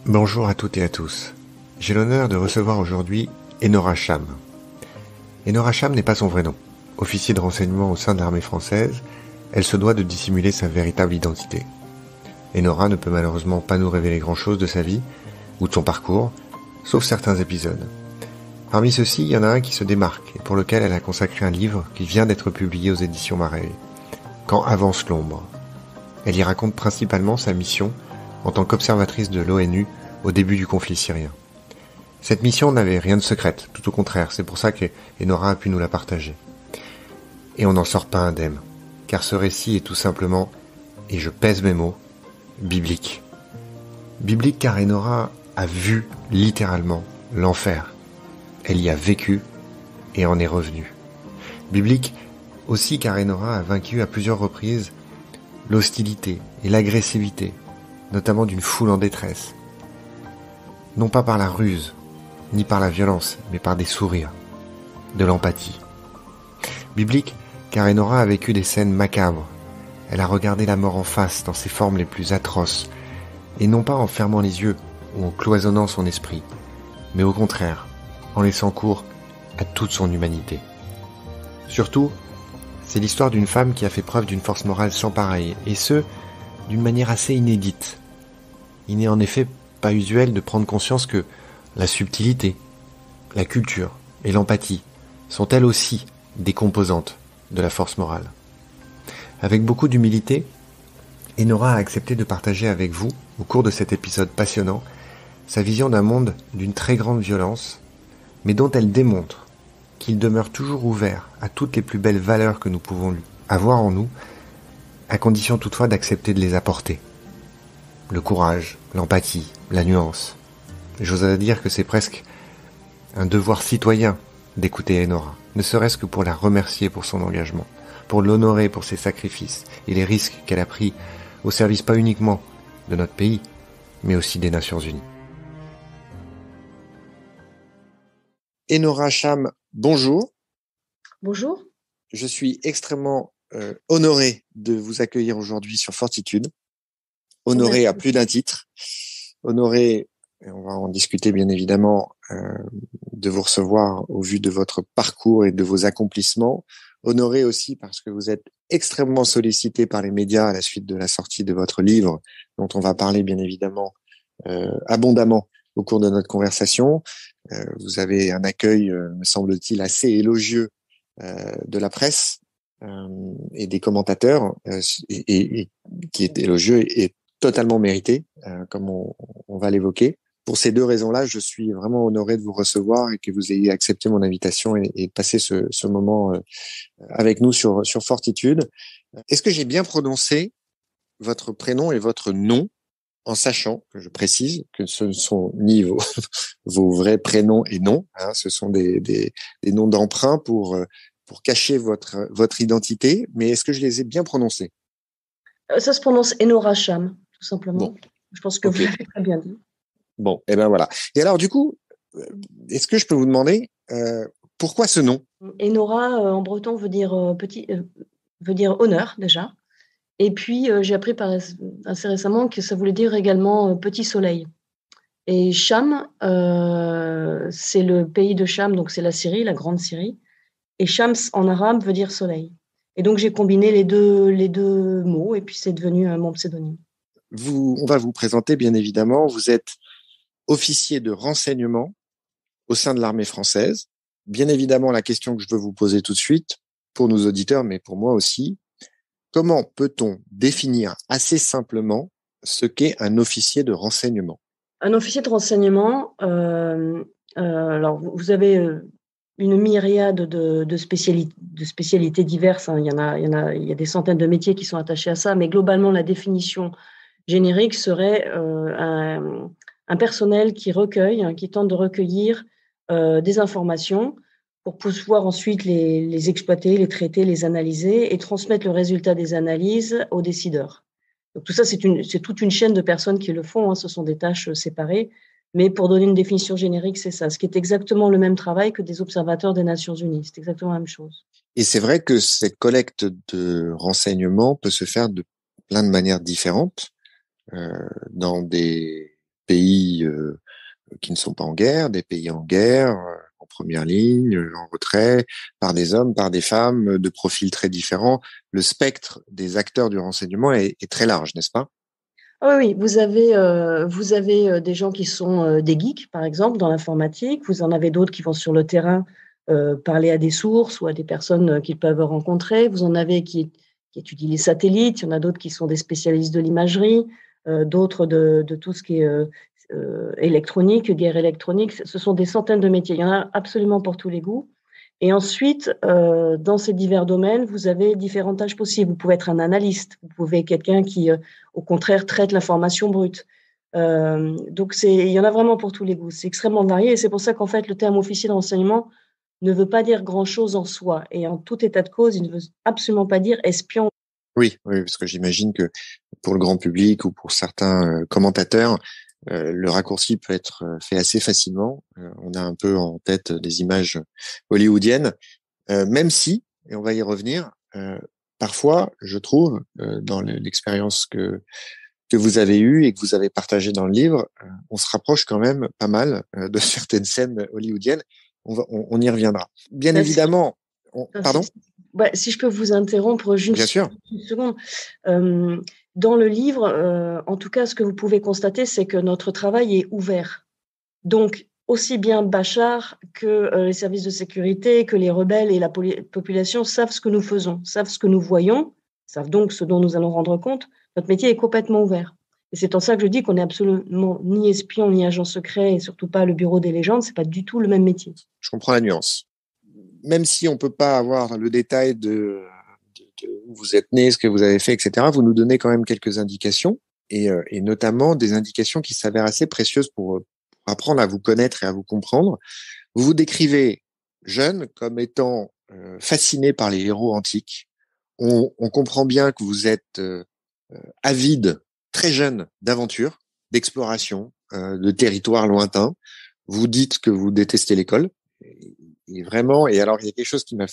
Bonjour à toutes et à tous. J'ai l'honneur de recevoir aujourd'hui Enora Cham. Enora Cham n'est pas son vrai nom. Officier de renseignement au sein de l'armée française, elle se doit de dissimuler sa véritable identité. Enora ne peut malheureusement pas nous révéler grand-chose de sa vie ou de son parcours, sauf certains épisodes. Parmi ceux-ci, il y en a un qui se démarque et pour lequel elle a consacré un livre qui vient d'être publié aux éditions Mareil. Quand avance l'ombre. Elle y raconte principalement sa mission en tant qu'observatrice de l'ONU au début du conflit syrien. Cette mission n'avait rien de secrète, tout au contraire, c'est pour ça qu'Enora a pu nous la partager. Et on n'en sort pas indemne, car ce récit est tout simplement, et je pèse mes mots, biblique. Biblique car Enora a vu littéralement l'enfer. Elle y a vécu et en est revenue. Biblique aussi car Enora a vaincu à plusieurs reprises l'hostilité et l'agressivité, notamment d'une foule en détresse. Non pas par la ruse, ni par la violence, mais par des sourires, de l'empathie. Biblique, car Enora a vécu des scènes macabres. Elle a regardé la mort en face dans ses formes les plus atroces, et non pas en fermant les yeux ou en cloisonnant son esprit, mais au contraire, en laissant cours à toute son humanité. Surtout, c'est l'histoire d'une femme qui a fait preuve d'une force morale sans pareille, et ce, d'une manière assez inédite. Il n'est en effet pas usuel de prendre conscience que la subtilité, la culture et l'empathie sont elles aussi des composantes de la force morale. Avec beaucoup d'humilité, Enora a accepté de partager avec vous, au cours de cet épisode passionnant, sa vision d'un monde d'une très grande violence, mais dont elle démontre qu'il demeure toujours ouvert à toutes les plus belles valeurs que nous pouvons avoir en nous, à condition toutefois d'accepter de les apporter. Le courage, l'empathie, la nuance. J'oserais dire que c'est presque un devoir citoyen d'écouter Enora, ne serait-ce que pour la remercier pour son engagement, pour l'honorer pour ses sacrifices et les risques qu'elle a pris au service pas uniquement de notre pays, mais aussi des Nations Unies. Enora Cham, bonjour. Bonjour. Je suis extrêmement honoré de vous accueillir aujourd'hui sur Fortitude. Honoré à plus d'un titre. Honoré, et on va en discuter bien évidemment, de vous recevoir au vu de votre parcours et de vos accomplissements. Honoré aussi parce que vous êtes extrêmement sollicité par les médias à la suite de la sortie de votre livre, dont on va parler bien évidemment abondamment au cours de notre conversation. Vous avez un accueil, me semble-t-il, assez élogieux de la presse et des commentateurs, et qui est élogieux et totalement mérité, comme on va l'évoquer. Pour ces deux raisons-là, je suis vraiment honoré de vous recevoir et que vous ayez accepté mon invitation et de passer ce moment avec nous sur Fortitude. Est-ce que j'ai bien prononcé votre prénom et votre nom, en sachant que je précise que ce ne sont ni vos vrais prénoms et noms, hein, ce sont des noms d'emprunt pour cacher votre identité, mais est-ce que je les ai bien prononcés? Ça se prononce Enora Cham, tout simplement. Bon. Je pense que okay. Vous l'avez très bien dit. Bon, et ben voilà. Et alors du coup, est-ce que je peux vous demander pourquoi ce nom? Enora en breton veut dire veut dire honneur déjà. Et puis j'ai appris assez récemment que ça voulait dire également petit soleil. Et Cham, c'est le pays de Cham, donc c'est la Syrie, la grande Syrie. Et Shams en arabe veut dire soleil. Et donc j'ai combiné les deux mots et puis c'est devenu mon pseudonyme. On va vous présenter bien évidemment. Vous êtes officier de renseignement au sein de l'armée française. Bien évidemment, la question que je veux vous poser tout de suite, pour nos auditeurs, mais pour moi aussi, comment peut-on définir assez simplement ce qu'est un officier de renseignement? Un officier de renseignement, alors vous avez une myriade de spécialités diverses. Hein. Il y a des centaines de métiers qui sont attachés à ça, mais globalement, la définition générique serait un personnel qui recueille, qui tente de recueillir des informations pour pouvoir ensuite les exploiter, les traiter, les analyser et transmettre le résultat des analyses aux décideurs. Donc tout ça, c'est toute une chaîne de personnes qui le font. Hein. Ce sont des tâches séparées. Mais pour donner une définition générique, c'est ça. Ce qui est exactement le même travail que des observateurs des Nations Unies. C'est exactement la même chose. Et c'est vrai que cette collecte de renseignements peut se faire de plein de manières différentes dans des pays pays qui ne sont pas en guerre, des pays en guerre, en première ligne, en retrait, par des hommes, par des femmes, de profils très différents. Le spectre des acteurs du renseignement est très large, n'est-ce pas? Ah oui, oui, vous avez des gens qui sont des geeks, par exemple, dans l'informatique. Vous en avez d'autres qui vont sur le terrain parler à des sources ou à des personnes qu'ils peuvent rencontrer. Vous en avez qui étudient les satellites. Il y en a d'autres qui sont des spécialistes de l'imagerie, d'autres de tout ce qui est électronique, guerre électronique. Ce sont des centaines de métiers. Il y en a absolument pour tous les goûts. Et ensuite, dans ces divers domaines, vous avez différentes tâches possibles. Vous pouvez être un analyste, vous pouvez être quelqu'un qui, au contraire, traite l'information brute. Donc, il y en a vraiment pour tous les goûts. C'est extrêmement varié et c'est pour ça qu'en fait, le terme officier de renseignement ne veut pas dire grand-chose en soi. Et en tout état de cause, il ne veut absolument pas dire espion. Oui, oui, parce que j'imagine que pour le grand public ou pour certains commentateurs, le raccourci peut être fait assez facilement. On a un peu en tête des images hollywoodiennes, même si, et on va y revenir, parfois, je trouve, dans l'expérience que vous avez eue et que vous avez partagée dans le livre, on se rapproche quand même pas mal de certaines scènes hollywoodiennes. On y reviendra. Bien Ben, si, évidemment, si, pardon? si je peux vous interrompre Bien juste sûr. une seconde. Dans le livre, en tout cas, ce que vous pouvez constater, c'est que notre travail est ouvert. Donc, aussi bien Bachar que les services de sécurité, que les rebelles et la population savent ce que nous faisons, savent ce que nous voyons, savent donc ce dont nous allons rendre compte. Notre métier est complètement ouvert. Et c'est en ça que je dis qu'on n'est absolument ni espion, ni agent secret, et surtout pas le bureau des légendes. C'est pas du tout le même métier. Je comprends la nuance. Même si on peut pas avoir le détail de où vous êtes né, ce que vous avez fait, etc., vous nous donnez quand même quelques indications et notamment des indications qui s'avèrent assez précieuses pour apprendre à vous connaître et à vous comprendre. Vous vous décrivez jeune comme étant fasciné par les héros antiques. On comprend bien que vous êtes avide, très jeune, d'aventure, d'exploration, de territoires lointains. Vous dites que vous détestez l'école. Et vraiment, et alors il y a quelque chose qui m'a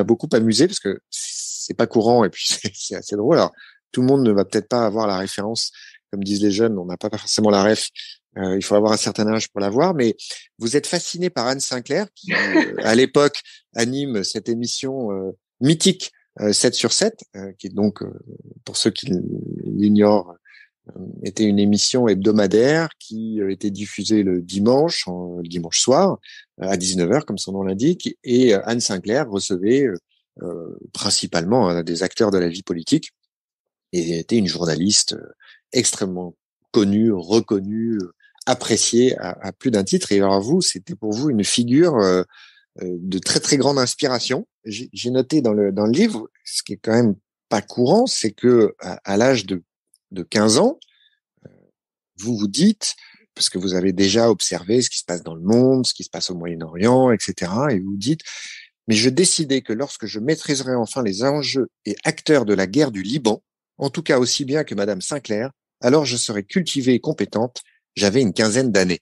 beaucoup amusé parce que c'est pas courant et puis c'est assez drôle. Alors tout le monde ne va peut-être pas avoir la référence, comme disent les jeunes, on n'a pas forcément la ref. Il faut avoir un certain âge pour la voir, mais vous êtes fasciné par Anne Sinclair qui, à l'époque, anime cette émission mythique 7 sur 7, qui est donc, pour ceux qui l'ignorent, était une émission hebdomadaire qui était diffusée le dimanche soir, à 19h, comme son nom l'indique, et Anne Sinclair recevait principalement des acteurs de la vie politique et était une journaliste extrêmement connue, reconnue, appréciée à plus d'un titre. Et alors vous, c'était pour vous une figure de très très grande inspiration. J'ai noté dans le livre, ce qui est quand même pas courant, c'est que à l'âge de 15 ans, vous vous dites, parce que vous avez déjà observé ce qui se passe dans le monde, ce qui se passe au Moyen-Orient, etc., et vous vous dites, mais je décidais que lorsque je maîtriserai enfin les enjeux et acteurs de la guerre du Liban, en tout cas aussi bien que Madame Sinclair, alors je serai cultivée et compétente. J'avais une quinzaine d'années.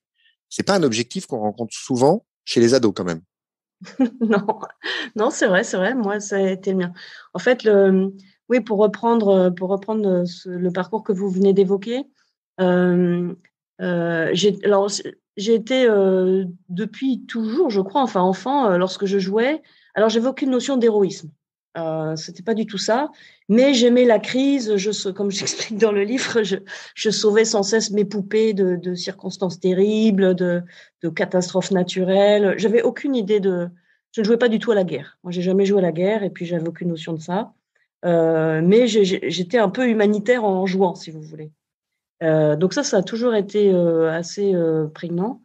C'est pas un objectif qu'on rencontre souvent chez les ados quand même. Non, non, c'est vrai, c'est vrai. Moi, ça a été le mien. En fait, oui, pour reprendre le parcours que vous venez d'évoquer, alors j'ai été depuis toujours, je crois, enfin enfant, lorsque je jouais. Alors, j'avais aucune notion d'héroïsme. C'était pas du tout ça, mais j'aimais la crise. Comme j'explique dans le livre, je sauvais sans cesse mes poupées de circonstances terribles, de catastrophes naturelles. J'avais aucune idée je ne jouais pas du tout à la guerre. Moi, j'ai jamais joué à la guerre et puis j'avais aucune notion de ça. Mais j'étais un peu humanitaire en jouant, si vous voulez. Donc ça a toujours été assez prégnant.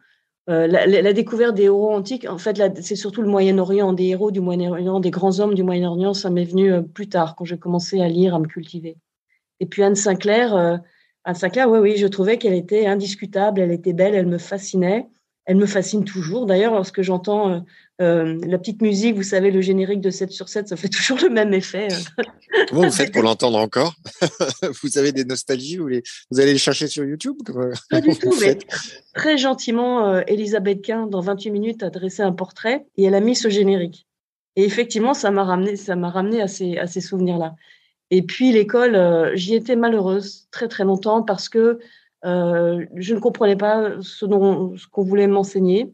La découverte des héros antiques, en fait, c'est surtout le Moyen-Orient, des héros du Moyen-Orient, des grands hommes du Moyen-Orient, ça m'est venu plus tard, quand j'ai commencé à lire, à me cultiver. Et puis Anne Sinclair, oui, oui, je trouvais qu'elle était indiscutable, elle était belle, elle me fascinait. Elle me fascine toujours. D'ailleurs, lorsque j'entends la petite musique, vous savez, le générique de 7 sur 7, ça fait toujours le même effet. Comment vous faites pour l'entendre encore? Vous avez des nostalgies, vous allez les chercher sur YouTube? Pas Comment du vous tout, mais faites? très gentiment, Elisabeth Quint, dans 28 minutes, a dressé un portrait et elle a mis ce générique. Et effectivement, ça m'a ramené à ces souvenirs-là. Et puis l'école, j'y étais malheureuse très très longtemps parce que Je ne comprenais pas ce qu'on voulait m'enseigner.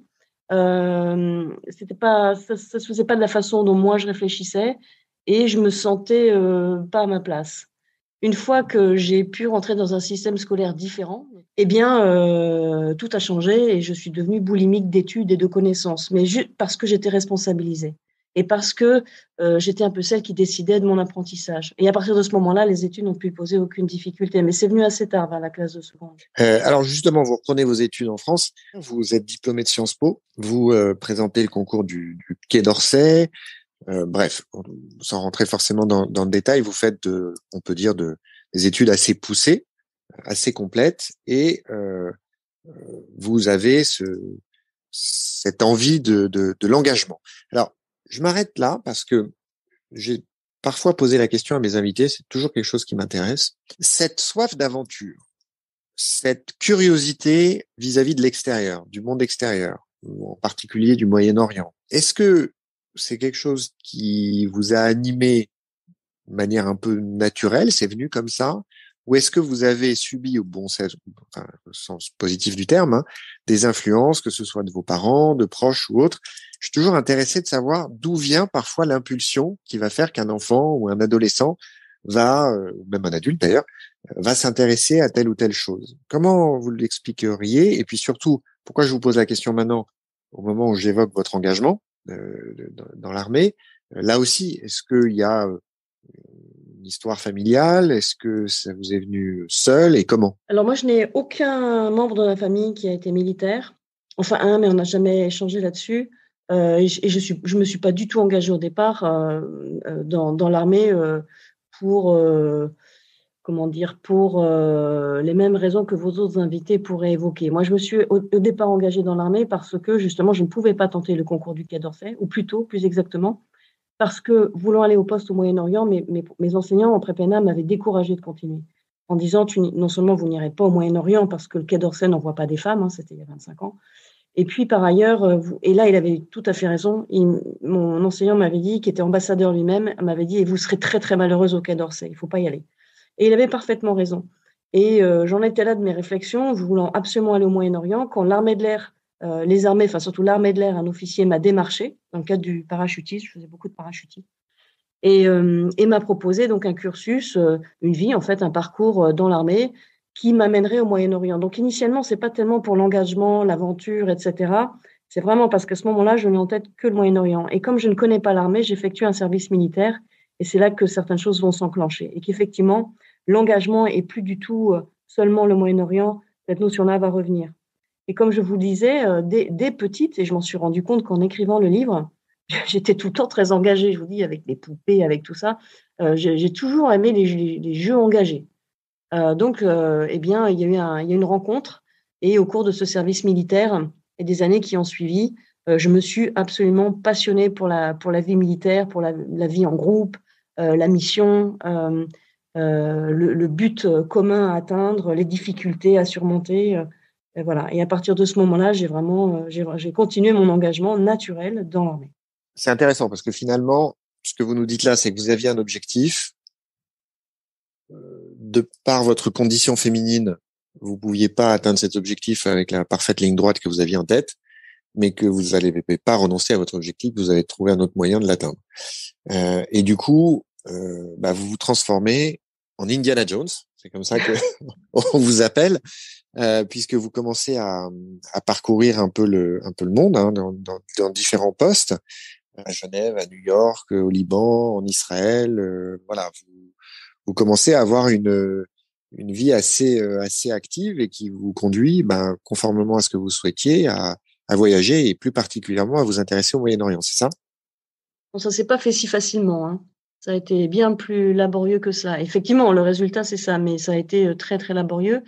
C'était pas, ça se faisait pas de la façon dont moi je réfléchissais et je me sentais pas à ma place. Une fois que j'ai pu rentrer dans un système scolaire différent, eh bien, tout a changé et je suis devenue boulimique d'études et de connaissances, mais parce que j'étais responsabilisée et parce que j'étais un peu celle qui décidait de mon apprentissage. Et à partir de ce moment-là, les études n'ont pu poser aucune difficulté, mais c'est venu assez tard, vers la classe de seconde. Alors justement, vous reprenez vos études en France, vous êtes diplômé de Sciences Po, vous présentez le concours du Quai d'Orsay, bref, sans rentrer forcément dans le détail, vous faites, on peut dire, des études assez poussées, assez complètes, et vous avez cette envie de l'engagement. Alors, je m'arrête là parce que j'ai parfois posé la question à mes invités, c'est toujours quelque chose qui m'intéresse. Cette soif d'aventure, cette curiosité vis-à-vis de l'extérieur, du monde extérieur, ou en particulier du Moyen-Orient, est-ce que c'est quelque chose qui vous a animé de manière un peu naturelle, c'est venu comme ça, ou est-ce que vous avez subi, au sens positif du terme, des influences, que ce soit de vos parents, de proches ou autres? Je suis toujours intéressé de savoir d'où vient parfois l'impulsion qui va faire qu'un enfant ou un adolescent va, ou même un adulte d'ailleurs, va s'intéresser à telle ou telle chose. Comment vous l'expliqueriez? Et puis surtout, pourquoi je vous pose la question maintenant, au moment où j'évoque votre engagement dans l'armée? Là aussi, est-ce qu'il y a une histoire familiale? Est-ce que ça vous est venu seul et comment? Alors moi, je n'ai aucun membre de ma famille qui a été militaire. Enfin, un, mais on n'a jamais échangé là-dessus. Je me suis pas du tout engagée au départ dans l'armée pour, comment dire, pour les mêmes raisons que vos autres invités pourraient évoquer. Moi, je me suis au départ engagée dans l'armée parce que justement, je ne pouvais pas tenter le concours du Quai d'Orsay, ou plutôt, plus exactement, parce que voulant aller au poste au Moyen-Orient, mes enseignants en prépéna m'avaient découragée de continuer en disant non seulement vous n'irez pas au Moyen-Orient parce que le Quai d'Orsay n'envoie pas des femmes, c'était il y a 25 ans, et puis par ailleurs, et là il avait tout à fait raison, mon enseignant m'avait dit, qui était ambassadeur lui-même, m'avait dit, et vous serez très très malheureuse au Quai d'Orsay, il ne faut pas y aller. Et il avait parfaitement raison. Et j'en étais là de mes réflexions, voulant absolument aller au Moyen-Orient, quand l'armée de l'air, les armées, enfin surtout l'armée de l'air, un officier m'a démarché dans le cadre du parachutisme, je faisais beaucoup de parachutisme, et m'a proposé donc un cursus, une vie en fait, un parcours dans l'armée qui m'amènerait au Moyen-Orient. Donc initialement, c'est pas tellement pour l'engagement, l'aventure, etc. C'est vraiment parce qu'à ce moment-là, je n'ai en tête que le Moyen-Orient. Et comme je ne connais pas l'armée, j'effectue un service militaire et c'est là que certaines choses vont s'enclencher. Et qu'effectivement, l'engagement est plus du tout seulement le Moyen-Orient. Cette notion-là va revenir. Et comme je vous le disais, dès petite, et je m'en suis rendu compte qu'en écrivant le livre, j'étais tout le temps très engagée, je vous dis, avec les poupées, avec tout ça. J'ai toujours aimé les jeux engagés. Donc, eh bien, il y a une rencontre et au cours de ce service militaire et des années qui ont suivi, je me suis absolument passionnée pour la vie militaire, pour la vie en groupe, la mission, le but commun à atteindre, les difficultés à surmonter. Et voilà. Et à partir de ce moment-là, j'ai continué mon engagement naturel dans l'armée. C'est intéressant parce que finalement, ce que vous nous dites là, c'est que vous aviez un objectif. De par votre condition féminine, vous pouviez pas atteindre cet objectif avec la parfaite ligne droite que vous aviez en tête, mais que vous n'allez pas renoncer à votre objectif, vous allez trouver un autre moyen de l'atteindre. Et du coup, vous vous transformez en Indiana Jones, c'est comme ça que on vous appelle, puisque vous commencez à parcourir un peu le monde dans différents postes, à Genève, à New York, au Liban, en Israël, voilà. Vous commencez à avoir une vie assez active et qui vous conduit, conformément à ce que vous souhaitiez, à voyager et plus particulièrement à vous intéresser au Moyen-Orient, c'est ça? Bon, ça s'est pas fait si facilement, hein. Ça a été bien plus laborieux que ça. Effectivement, le résultat, c'est ça, mais ça a été très, très laborieux.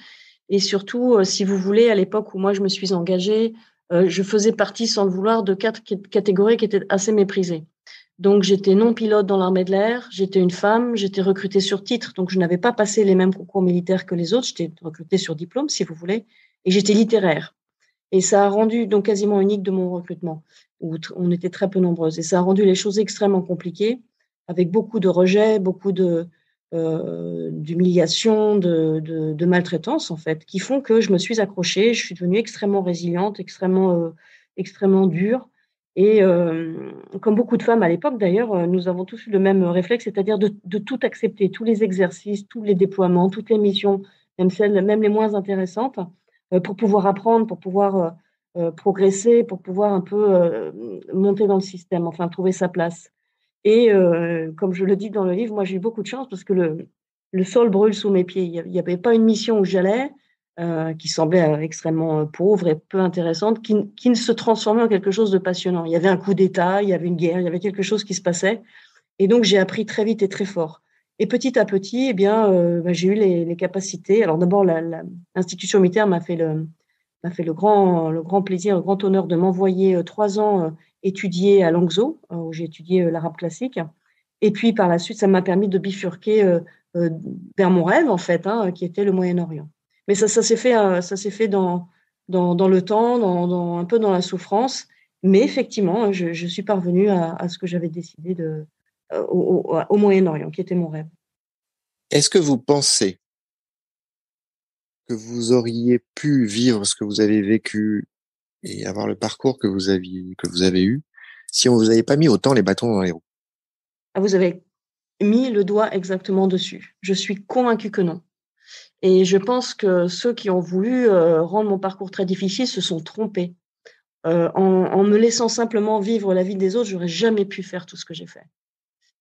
Et surtout, si vous voulez, à l'époque où moi je me suis engagée, je faisais partie, sans le vouloir, de 4 catégories qui étaient assez méprisées. Donc, j'étais non pilote dans l'armée de l'air, j'étais une femme, j'étais recrutée sur titre, donc je n'avais pas passé les mêmes concours militaires que les autres, j'étais recrutée sur diplôme, si vous voulez, et j'étais littéraire. Et ça a rendu donc quasiment unique de mon recrutement, où on était très peu nombreuses. Et ça a rendu les choses extrêmement compliquées, avec beaucoup de rejets, beaucoup de d'humiliation, de maltraitance, en fait, qui font que je me suis accrochée, je suis devenue extrêmement résiliente, extrêmement dure. Et comme beaucoup de femmes à l'époque, d'ailleurs, nous avons tous eu le même réflexe, c'est-à-dire de tout accepter, tous les exercices, tous les déploiements, toutes les missions, même les moins intéressantes, pour pouvoir apprendre, pour pouvoir progresser, pour pouvoir un peu monter dans le système, enfin trouver sa place. Et comme je le dis dans le livre, moi j'ai eu beaucoup de chance parce que le sol brûle sous mes pieds. Il n'y avait pas une mission où j'allais qui semblait extrêmement pauvre et peu intéressante, qui ne se transformait en quelque chose de passionnant. Il y avait un coup d'État, il y avait une guerre, il y avait quelque chose qui se passait. Et donc j'ai appris très vite et très fort. Et petit à petit, eh bien, j'ai eu les capacités. Alors d'abord, l'institution militaire m'a fait le grand plaisir, le grand honneur de m'envoyer 3 ans étudier à Langzhou, où j'ai étudié l'arabe classique. Et puis par la suite, ça m'a permis de bifurquer vers mon rêve, en fait, hein, qui était le Moyen-Orient. Mais ça s'est fait dans le temps, un peu dans la souffrance. Mais effectivement, je suis parvenue à ce que j'avais décidé au Moyen-Orient, qui était mon rêve. Est-ce que vous pensez que vous auriez pu vivre ce que vous avez vécu et avoir le parcours que vous avez eu si on vous avait pas mis autant les bâtons dans les roues? Ah, vous avez mis le doigt exactement dessus. Je suis convaincue que non. Et je pense que ceux qui ont voulu rendre mon parcours très difficile se sont trompés. En me laissant simplement vivre la vie des autres, j'aurais jamais pu faire tout ce que j'ai fait.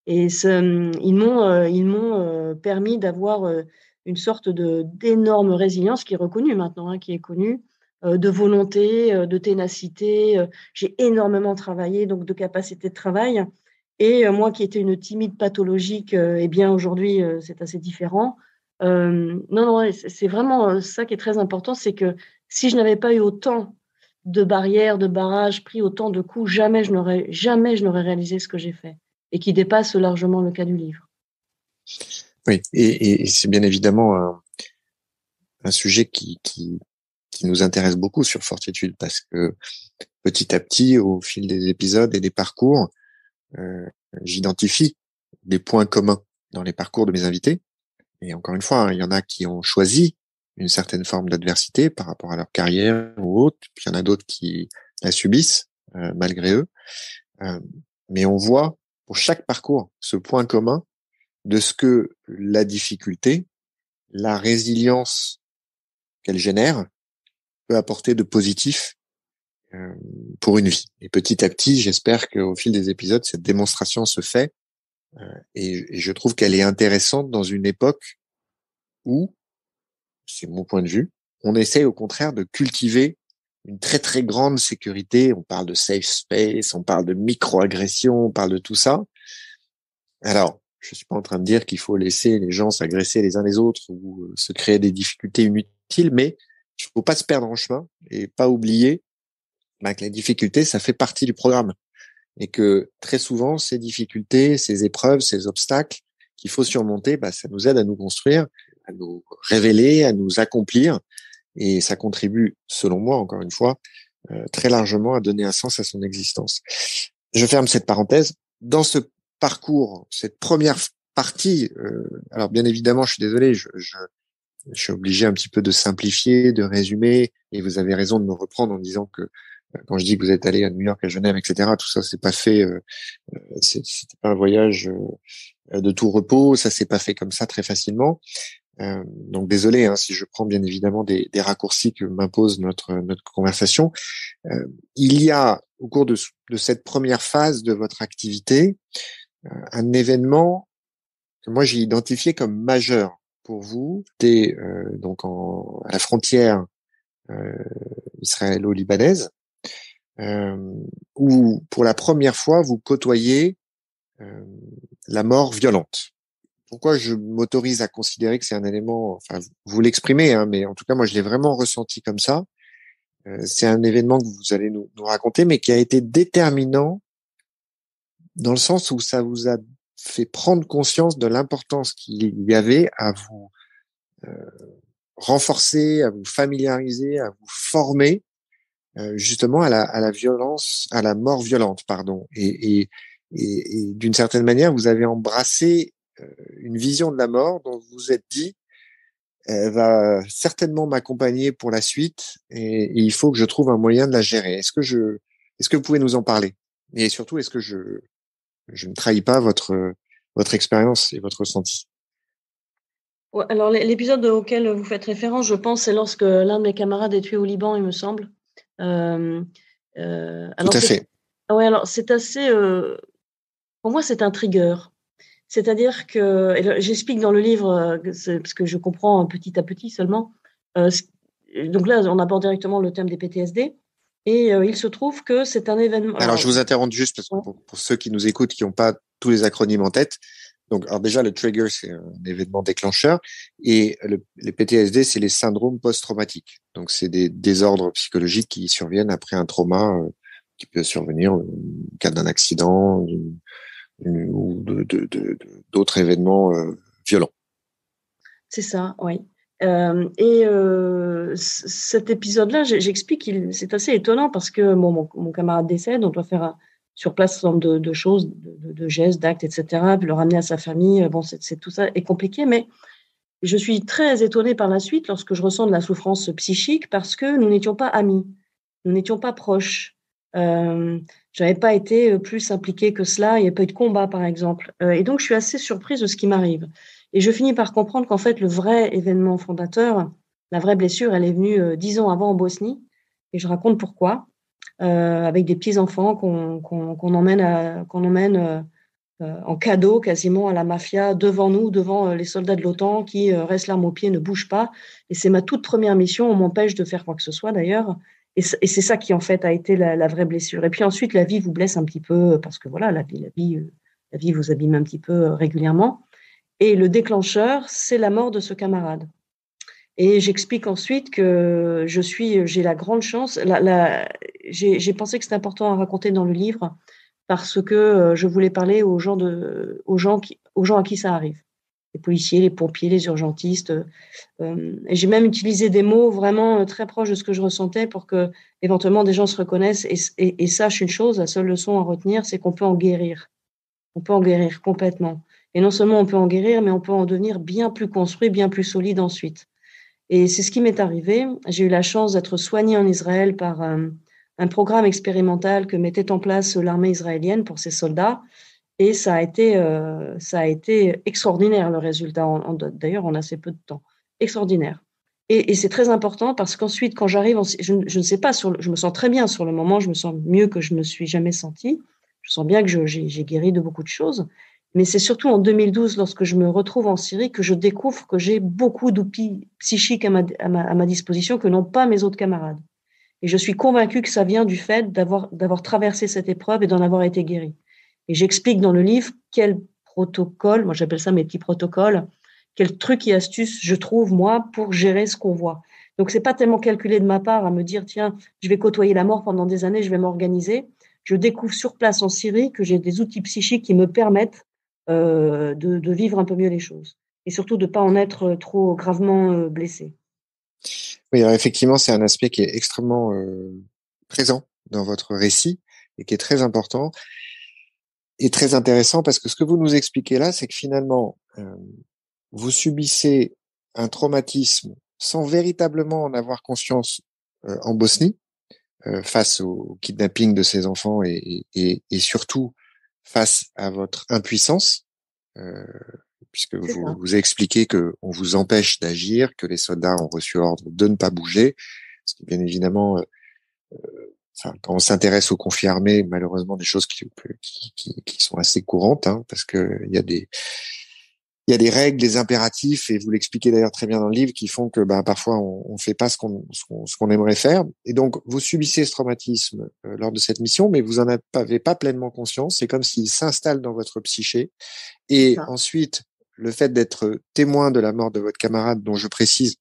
Et ils m'ont permis d'avoir une sorte d'énorme résilience qui est reconnue maintenant, hein, qui est connue, de volonté, de ténacité. J'ai énormément travaillé, donc de capacité de travail. Et moi qui étais une timide pathologique, eh bien aujourd'hui, c'est assez différent. Non, c'est vraiment ça qui est très important, c'est que si je n'avais pas eu autant de barrières, de barrages, pris autant de coups, jamais je n'aurais réalisé ce que j'ai fait et qui dépasse largement le cas du livre. Oui, et c'est bien évidemment un sujet qui nous intéresse beaucoup sur Fortitude parce que petit à petit, au fil des épisodes et des parcours, j'identifie des points communs dans les parcours de mes invités. Et encore une fois, hein, il y en a qui ont choisi une certaine forme d'adversité par rapport à leur carrière ou autre, puis il y en a d'autres qui la subissent malgré eux. Mais on voit pour chaque parcours ce point commun de ce que la difficulté, la résilience qu'elle génère peut apporter de positif pour une vie. Et petit à petit, j'espère qu'au fil des épisodes, cette démonstration se fait. Et je trouve qu'elle est intéressante dans une époque où, c'est mon point de vue, on essaie au contraire de cultiver une très très grande sécurité. On parle de safe space, on parle de micro-agression, on parle de tout ça. Alors, je suis pas en train de dire qu'il faut laisser les gens s'agresser les uns les autres ou se créer des difficultés inutiles, mais il faut pas se perdre en chemin et pas oublier que la difficulté, ça fait partie du programme. Et que très souvent, ces difficultés, ces épreuves, ces obstacles qu'il faut surmonter, ça nous aide à nous construire, à nous révéler, à nous accomplir. Et ça contribue, selon moi, encore une fois, très largement à donner un sens à son existence. Je ferme cette parenthèse. Dans ce parcours, cette première partie, alors bien évidemment, je suis désolé, je suis obligé un petit peu de simplifier, de résumer, et vous avez raison de me reprendre en disant que quand je dis que vous êtes allé à New York, à Genève, etc., tout ça, c'est pas fait, c'était pas un voyage de tout repos, ça s'est pas fait comme ça très facilement. Donc désolé hein, si je prends bien évidemment des raccourcis que m'impose notre conversation. Il y a au cours de cette première phase de votre activité un événement que moi j'ai identifié comme majeur pour vous. C'était donc à la frontière israélo-libanaise. Où pour la première fois vous côtoyez la mort violente. Pourquoi je m'autorise à considérer que c'est un élément, enfin vous l'exprimez, hein, mais en tout cas moi je l'ai vraiment ressenti comme ça. C'est un événement que vous allez nous raconter, mais qui a été déterminant dans le sens où ça vous a fait prendre conscience de l'importance qu'il y avait à vous renforcer, à vous familiariser, à vous former justement à la violence, à la mort violente, pardon. Et d'une certaine manière, vous avez embrassé une vision de la mort dont vous vous êtes dit, elle va certainement m'accompagner pour la suite et il faut que je trouve un moyen de la gérer. Est-ce que vous pouvez nous en parler? Et surtout, est-ce que je ne trahis pas votre expérience et votre ressenti? Ouais, alors, l'épisode auquel vous faites référence, je pense, c'est lorsque l'un de mes camarades est tué au Liban, il me semble. Tout Alors, à fait. ouais, alors c'est assez. Pour moi, c'est un trigger. C'est-à-dire que, j'explique dans le livre, parce que je comprends petit à petit seulement. Donc là, on aborde directement le thème des PTSD. Et il se trouve que c'est un événement. Alors, Alors, je vous interromps juste parce que ouais, pour ceux qui nous écoutent, qui n'ont pas tous les acronymes en tête. Donc, alors déjà, le trigger, c'est un événement déclencheur. Et les PTSD, c'est les syndromes post-traumatiques. Donc, c'est des désordres psychologiques qui surviennent après un trauma qui peut survenir au cas d'un accident ou d'autres événements violents. c'est ça, oui. Cet épisode-là, j'explique, c'est assez étonnant parce que mon camarade décède, on doit faire sur place un certain nombre de choses, de gestes, d'actes, etc., puis le ramener à sa famille. Bon, tout ça est compliqué, mais je suis très étonnée par la suite lorsque je ressens de la souffrance psychique parce que nous n'étions pas amis, nous n'étions pas proches. Je n'avais pas été plus impliquée que cela, il n'y a pas eu de combat, par exemple. Et donc, je suis assez surprise de ce qui m'arrive. Et je finis par comprendre qu'en fait, le vrai événement fondateur, la vraie blessure, elle est venue 10 ans avant en Bosnie. Et je raconte pourquoi, avec des petits-enfants qu'on emmène en cadeau quasiment à la mafia, devant nous, devant les soldats de l'OTAN qui restent l'arme au pied, ne bougent pas. Et c'est ma toute première mission, on m'empêche de faire quoi que ce soit d'ailleurs. Et c'est ça qui en fait a été la vraie blessure. Et puis ensuite, la vie vous blesse un petit peu parce que voilà, la vie vous abîme un petit peu régulièrement. Et le déclencheur, c'est la mort de ce camarade. Et j'explique ensuite que j'ai la grande chance, j'ai pensé que c'était important à raconter dans le livre parce que je voulais parler aux gens à qui ça arrive. Les policiers, les pompiers, les urgentistes. Et j'ai même utilisé des mots vraiment très proches de ce que je ressentais pour que éventuellement des gens se reconnaissent et sachent une chose, la seule leçon à retenir, c'est qu'on peut en guérir. On peut en guérir complètement. Et non seulement on peut en guérir, mais on peut en devenir bien plus construit, bien plus solide ensuite. Et c'est ce qui m'est arrivé. J'ai eu la chance d'être soignée en Israël par un programme expérimental que mettait en place l'armée israélienne pour ses soldats. Et ça a été extraordinaire le résultat. D'ailleurs, en assez peu de temps. Extraordinaire. Et c'est très important parce qu'ensuite, quand j'arrive, je ne sais pas, je me sens très bien sur le moment, je me sens mieux que je ne me suis jamais sentie. Je sens bien que j'ai guéri de beaucoup de choses. Mais c'est surtout en 2012, lorsque je me retrouve en Syrie, que je découvre que j'ai beaucoup d'outils psychiques à ma disposition que n'ont pas mes autres camarades. Et je suis convaincue que ça vient du fait d'avoir traversé cette épreuve et d'en avoir été guérie. Et j'explique dans le livre quel protocole, moi j'appelle ça mes petits protocoles, quel truc et astuce je trouve, moi, pour gérer ce qu'on voit. Donc, c'est pas tellement calculé de ma part à me dire, tiens, je vais côtoyer la mort pendant des années, je vais m'organiser. Je découvre sur place en Syrie que j'ai des outils psychiques qui me permettent de vivre un peu mieux les choses. Et surtout de ne pas en être trop gravement blessé. Oui, alors effectivement, c'est un aspect qui est extrêmement présent dans votre récit et qui est très important et très intéressant parce que ce que vous nous expliquez là, c'est que finalement, vous subissez un traumatisme sans véritablement en avoir conscience en Bosnie, face au kidnapping de ces enfants et surtout face à votre impuissance, euh, puisque C'est ça. vous expliquez que on vous empêche d'agir, que les soldats ont reçu ordre de ne pas bouger, parce que bien évidemment, enfin, quand on s'intéresse aux conflits armés, malheureusement, des choses qui sont assez courantes, hein, parce que il y a des règles, des impératifs, et vous l'expliquez d'ailleurs très bien dans le livre, qui font que parfois on fait pas ce qu'on aimerait faire. Et donc, vous subissez ce traumatisme lors de cette mission, mais vous en avez pas pleinement conscience. C'est comme s'il s'installe dans votre psyché. Et ensuite, le fait d'être témoin de la mort de votre camarade, dont je précise,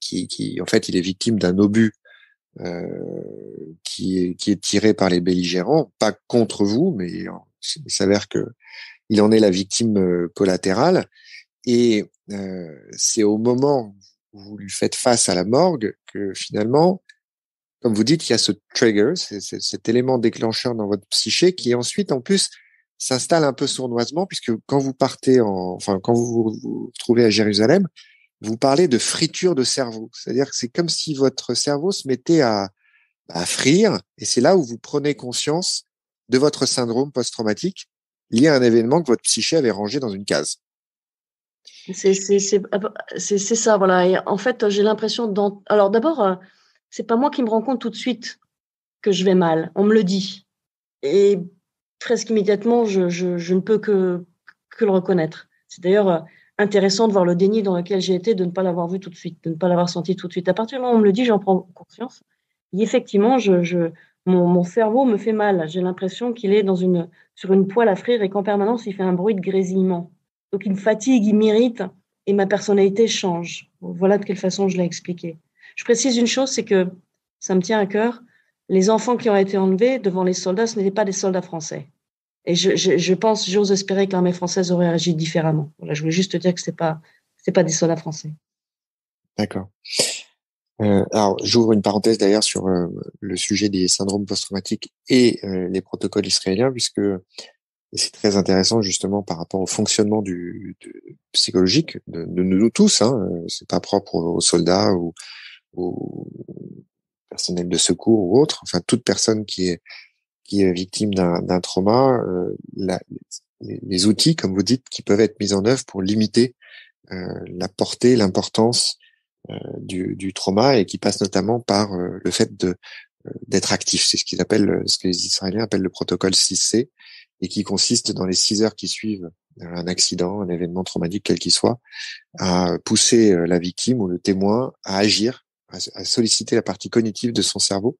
qui en fait, il est victime d'un obus qui est tiré par les belligérants, pas contre vous, mais il s'avère que il en est la victime collatérale. Et c'est au moment où vous lui faites face à la morgue que finalement, comme vous dites, il y a ce trigger, cet élément déclencheur dans votre psyché qui ensuite, en plus, s'installe un peu sournoisement, puisque quand vous partez quand vous retrouvez à Jérusalem, vous parlez de friture de cerveau. C'est-à-dire que c'est comme si votre cerveau se mettait à frire, et c'est là où vous prenez conscience de votre syndrome post-traumatique lié à un événement que votre psyché avait rangé dans une case. C'est ça, voilà. Et en fait, j'ai l'impression alors d'abord, c'est pas moi qui me rends compte tout de suite que je vais mal. On me le dit. Et presque immédiatement, je ne peux que le reconnaître. C'est d'ailleurs intéressant de voir le déni dans lequel j'ai été, de ne pas l'avoir vu tout de suite, de ne pas l'avoir senti tout de suite. À partir du moment où on me le dit, j'en prends conscience. Et effectivement, mon cerveau me fait mal. J'ai l'impression qu'il est sur une poêle à frire et qu'en permanence, il fait un bruit de grésillement. Donc, il me fatigue, il m'irrite et ma personnalité change. Voilà de quelle façon je l'ai expliqué. Je précise une chose, c'est que ça me tient à cœur. Les enfants qui ont été enlevés devant les soldats, ce n'étaient pas des soldats français. Et je pense, j'ose espérer que l'armée française aurait agi différemment. Voilà, je voulais juste te dire que c'est pas des soldats français. D'accord. Alors, j'ouvre une parenthèse d'ailleurs sur le sujet des syndromes post-traumatiques et les protocoles israéliens, puisque c'est très intéressant justement par rapport au fonctionnement psychologique de nous tous. C'est pas propre aux soldats ou au personnel de secours ou autre. Enfin, toute personne qui est victime d'un trauma, les outils, comme vous dites, qui peuvent être mis en œuvre pour limiter la portée, l'importance du trauma, et qui passe notamment par le fait d'être actif. C'est ce que les Israéliens appellent le protocole 6C, et qui consiste dans les 6 heures qui suivent un accident, un événement traumatique quel qu'il soit, à pousser la victime ou le témoin à agir, à solliciter la partie cognitive de son cerveau,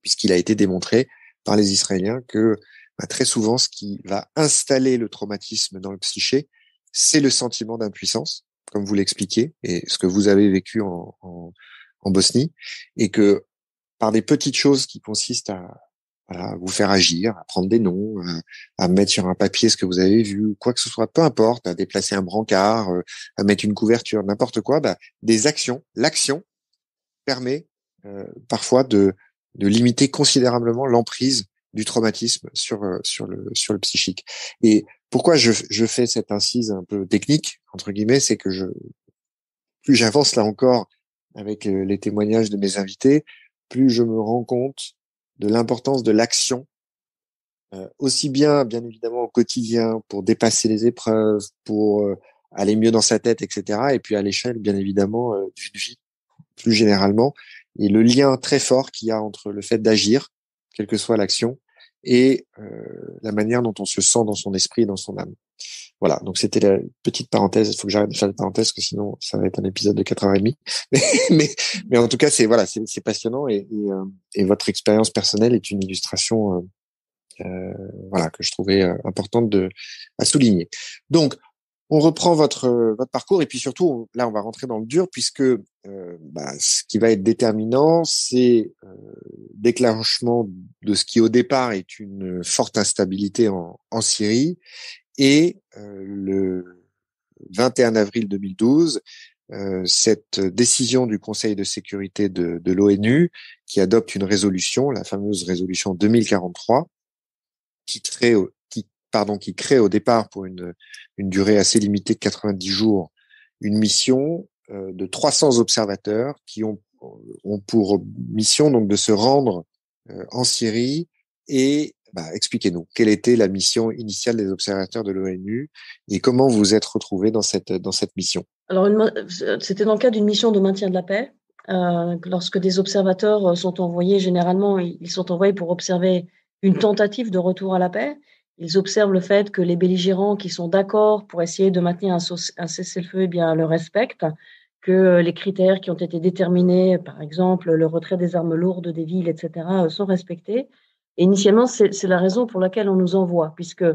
puisqu'il a été démontré par les Israéliens que très souvent, ce qui va installer le traumatisme dans le psyché, c'est le sentiment d'impuissance, comme vous l'expliquez, et ce que vous avez vécu en Bosnie, et que par des petites choses qui consistent à vous faire agir, à prendre des noms, à mettre sur un papier ce que vous avez vu, quoi que ce soit, peu importe, à déplacer un brancard, à mettre une couverture, n'importe quoi, des actions. L'action permet parfois de limiter considérablement l'emprise du traumatisme sur le psychique. Et pourquoi je fais cette incise un peu technique, entre guillemets, c'est que plus j'avance là encore avec les témoignages de mes invités, plus je me rends compte de l'importance de l'action, aussi bien évidemment au quotidien, pour dépasser les épreuves, pour aller mieux dans sa tête, etc. Et puis à l'échelle, bien évidemment, d'une vie plus généralement, et le lien très fort qu'il y a entre le fait d'agir, quelle que soit l'action, et la manière dont on se sent dans son esprit et dans son âme. Voilà, donc c'était la petite parenthèse. Il faut que j'arrête de faire la parenthèse, parce que sinon ça va être un épisode de 4h30. Mais en tout cas, c'est passionnant, et votre expérience personnelle est une illustration que je trouvais importante à souligner. Donc, on reprend votre parcours, et puis surtout, là, on va rentrer dans le dur, puisque ce qui va être déterminant, c'est déclenchement de ce qui, au départ, est une forte instabilité en Syrie, et le 21 avril 2012, cette décision du Conseil de sécurité de l'ONU, qui adopte une résolution, la fameuse résolution 2043, qui crée au départ, pour une durée assez limitée de 90 jours, une mission de 300 observateurs qui ont pour mission donc de se rendre en Syrie. Et expliquez-nous, quelle était la mission initiale des observateurs de l'ONU et comment vous vous êtes retrouvés dans cette mission? Alors, c'était dans le cadre d'une mission de maintien de la paix. Lorsque des observateurs sont envoyés, généralement, ils sont envoyés pour observer une tentative de retour à la paix. Ils observent le fait que les belligérants qui sont d'accord pour essayer de maintenir un cessez-le-feu, le respectent, que les critères qui ont été déterminés, par exemple le retrait des armes lourdes des villes, etc., sont respectés. Et initialement, c'est la raison pour laquelle on nous envoie, puisque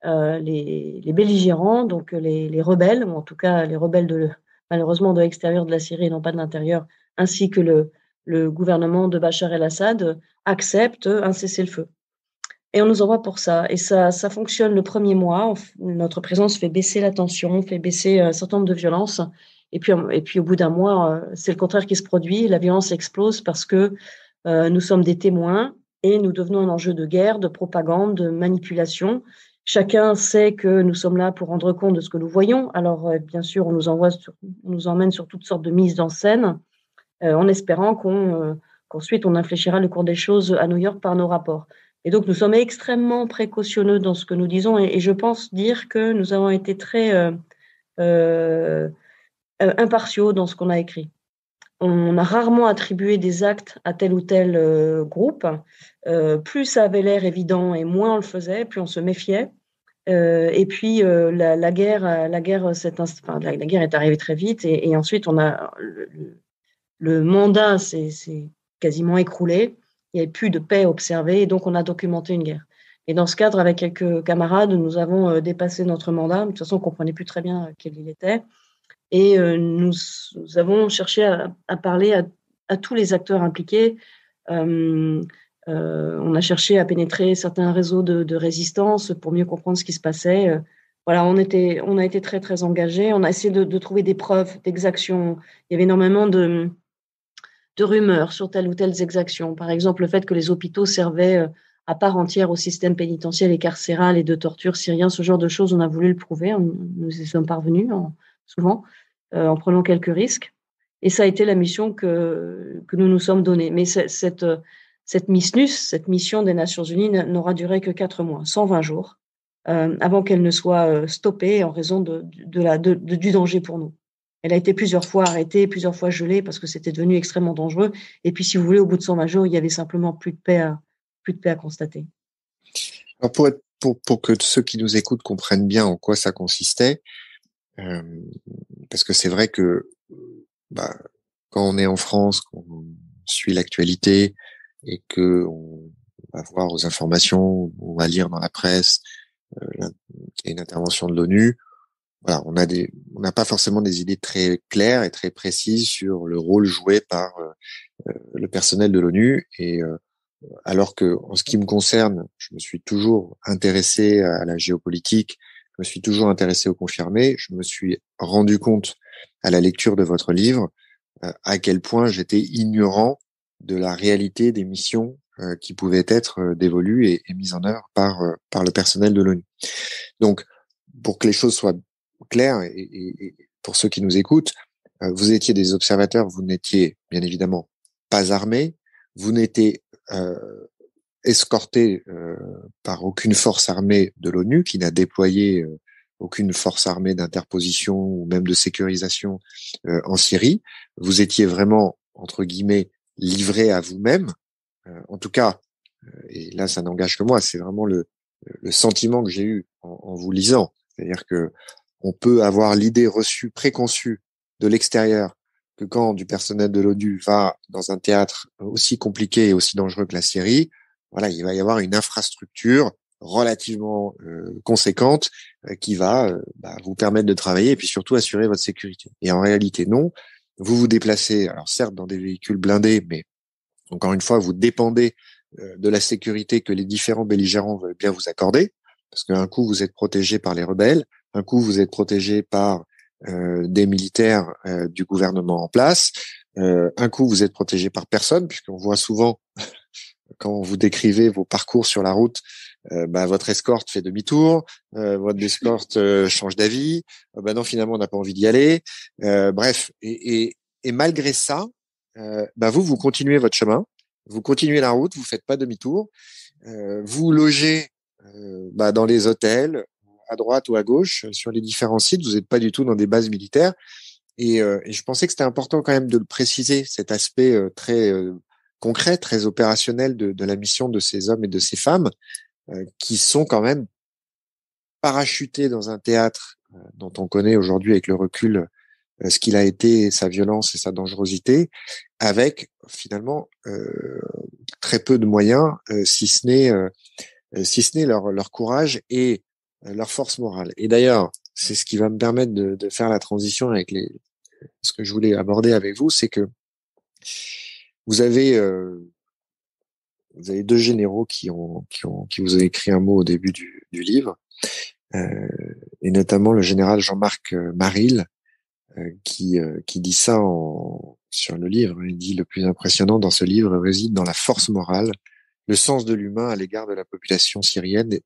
les belligérants, donc les rebelles, ou en tout cas les rebelles malheureusement de l'extérieur de la Syrie et non pas de l'intérieur, ainsi que le gouvernement de Bachar el-Assad, acceptent un cessez-le-feu. Et on nous envoie pour ça. Et ça fonctionne le premier mois. Notre présence fait baisser la tension, fait baisser un certain nombre de violences. Et puis au bout d'un mois, c'est le contraire qui se produit. La violence explose parce que nous sommes des témoins et nous devenons un enjeu de guerre, de propagande, de manipulation. Chacun sait que nous sommes là pour rendre compte de ce que nous voyons. Alors, bien sûr, on nous emmène sur toutes sortes de mises en scène, en espérant qu'ensuite on infléchira le cours des choses à New York par nos rapports. Et donc, nous sommes extrêmement précautionneux dans ce que nous disons, et je pense dire que nous avons été très impartiaux dans ce qu'on a écrit. On a rarement attribué des actes à tel ou tel groupe. Plus ça avait l'air évident et moins on le faisait, plus on se méfiait. Et puis la guerre est arrivée très vite, et ensuite on a le mandat s'est quasiment écroulé. Il n'y avait plus de paix observée, et donc on a documenté une guerre. Et dans ce cadre, avec quelques camarades, nous avons dépassé notre mandat. De toute façon, on ne comprenait plus très bien quel il était. Et nous avons cherché à parler à tous les acteurs impliqués. On a cherché à pénétrer certains réseaux de résistance pour mieux comprendre ce qui se passait. Voilà, on a été très, très engagés. On a essayé de trouver des preuves d'exactions. Il y avait énormément de rumeurs sur telle ou telle exaction. Par exemple, le fait que les hôpitaux servaient à part entière au système pénitentiaire et carcéral et de torture syrien, ce genre de choses, on a voulu le prouver. Nous y sommes parvenus souvent, en prenant quelques risques. Et ça a été la mission que nous nous sommes donnée. Mais cette MISNUS, cette mission des Nations Unies, n'aura duré que 4 mois, 120 jours, avant qu'elle ne soit stoppée en raison du danger pour nous. Elle a été plusieurs fois arrêtée, plusieurs fois gelée, parce que c'était devenu extrêmement dangereux. Et puis, si vous voulez, au bout de 120 jours, il y avait simplement plus de paix à constater. Alors pour que ceux qui nous écoutent comprennent bien en quoi ça consistait, parce que c'est vrai que quand on est en France, qu'on suit l'actualité et que on va voir aux informations, on va lire dans la presse qu'il y a une intervention de l'ONU, voilà, on n'a pas forcément des idées très claires et très précises sur le rôle joué par le personnel de l'ONU. Et alors que, en ce qui me concerne, je me suis toujours intéressé à la géopolitique, je me suis toujours intéressé au confirmé. Je me suis rendu compte à la lecture de votre livre à quel point j'étais ignorant de la réalité des missions qui pouvaient être dévolues et mises en œuvre par le personnel de l'ONU. Donc, pour que les choses soient claires et pour ceux qui nous écoutent, vous étiez des observateurs, vous n'étiez bien évidemment pas armés, vous n'étiez escorté par aucune force armée de l'ONU qui n'a déployé aucune force armée d'interposition ou même de sécurisation en Syrie. Vous étiez vraiment, entre guillemets, livré à vous-même. En tout cas, et là ça n'engage que moi, c'est vraiment le sentiment que j'ai eu en vous lisant. C'est-à-dire que on peut avoir l'idée reçue, préconçue de l'extérieur que quand du personnel de l'ONU va dans un théâtre aussi compliqué et aussi dangereux que la Syrie, voilà, il va y avoir une infrastructure relativement conséquente qui va vous permettre de travailler et puis surtout assurer votre sécurité. Et en réalité, non. Vous vous déplacez, alors certes dans des véhicules blindés, mais encore une fois, vous dépendez de la sécurité que les différents belligérants veulent bien vous accorder, parce qu'un coup vous êtes protégé par les rebelles, un coup vous êtes protégé par des militaires du gouvernement en place, un coup vous êtes protégé par personne, puisqu'on voit souvent quand vous décrivez vos parcours sur la route, votre escorte fait demi-tour, votre escorte change d'avis, non finalement on n'a pas envie d'y aller, bref, et malgré ça, vous continuez votre chemin, vous continuez la route, vous faites pas demi-tour, vous logez dans les hôtels, à droite ou à gauche, sur les différents sites, vous n'êtes pas du tout dans des bases militaires. Et je pensais que c'était important quand même de le préciser, cet aspect très concret, très opérationnel de la mission de ces hommes et de ces femmes qui sont quand même parachutés dans un théâtre dont on connaît aujourd'hui avec le recul ce qu'il a été, sa violence et sa dangerosité, avec finalement très peu de moyens, si ce n'est leur courage et leur force morale. Et d'ailleurs, c'est ce qui va me permettre de faire la transition avec ce que je voulais aborder avec vous, c'est que vous avez deux généraux qui vous ont écrit un mot au début du livre, et notamment le général Jean-Marc Maril, qui dit ça sur le livre. Il dit: le plus impressionnant dans ce livre réside dans la force morale, le sens de l'humain à l'égard de la population syrienne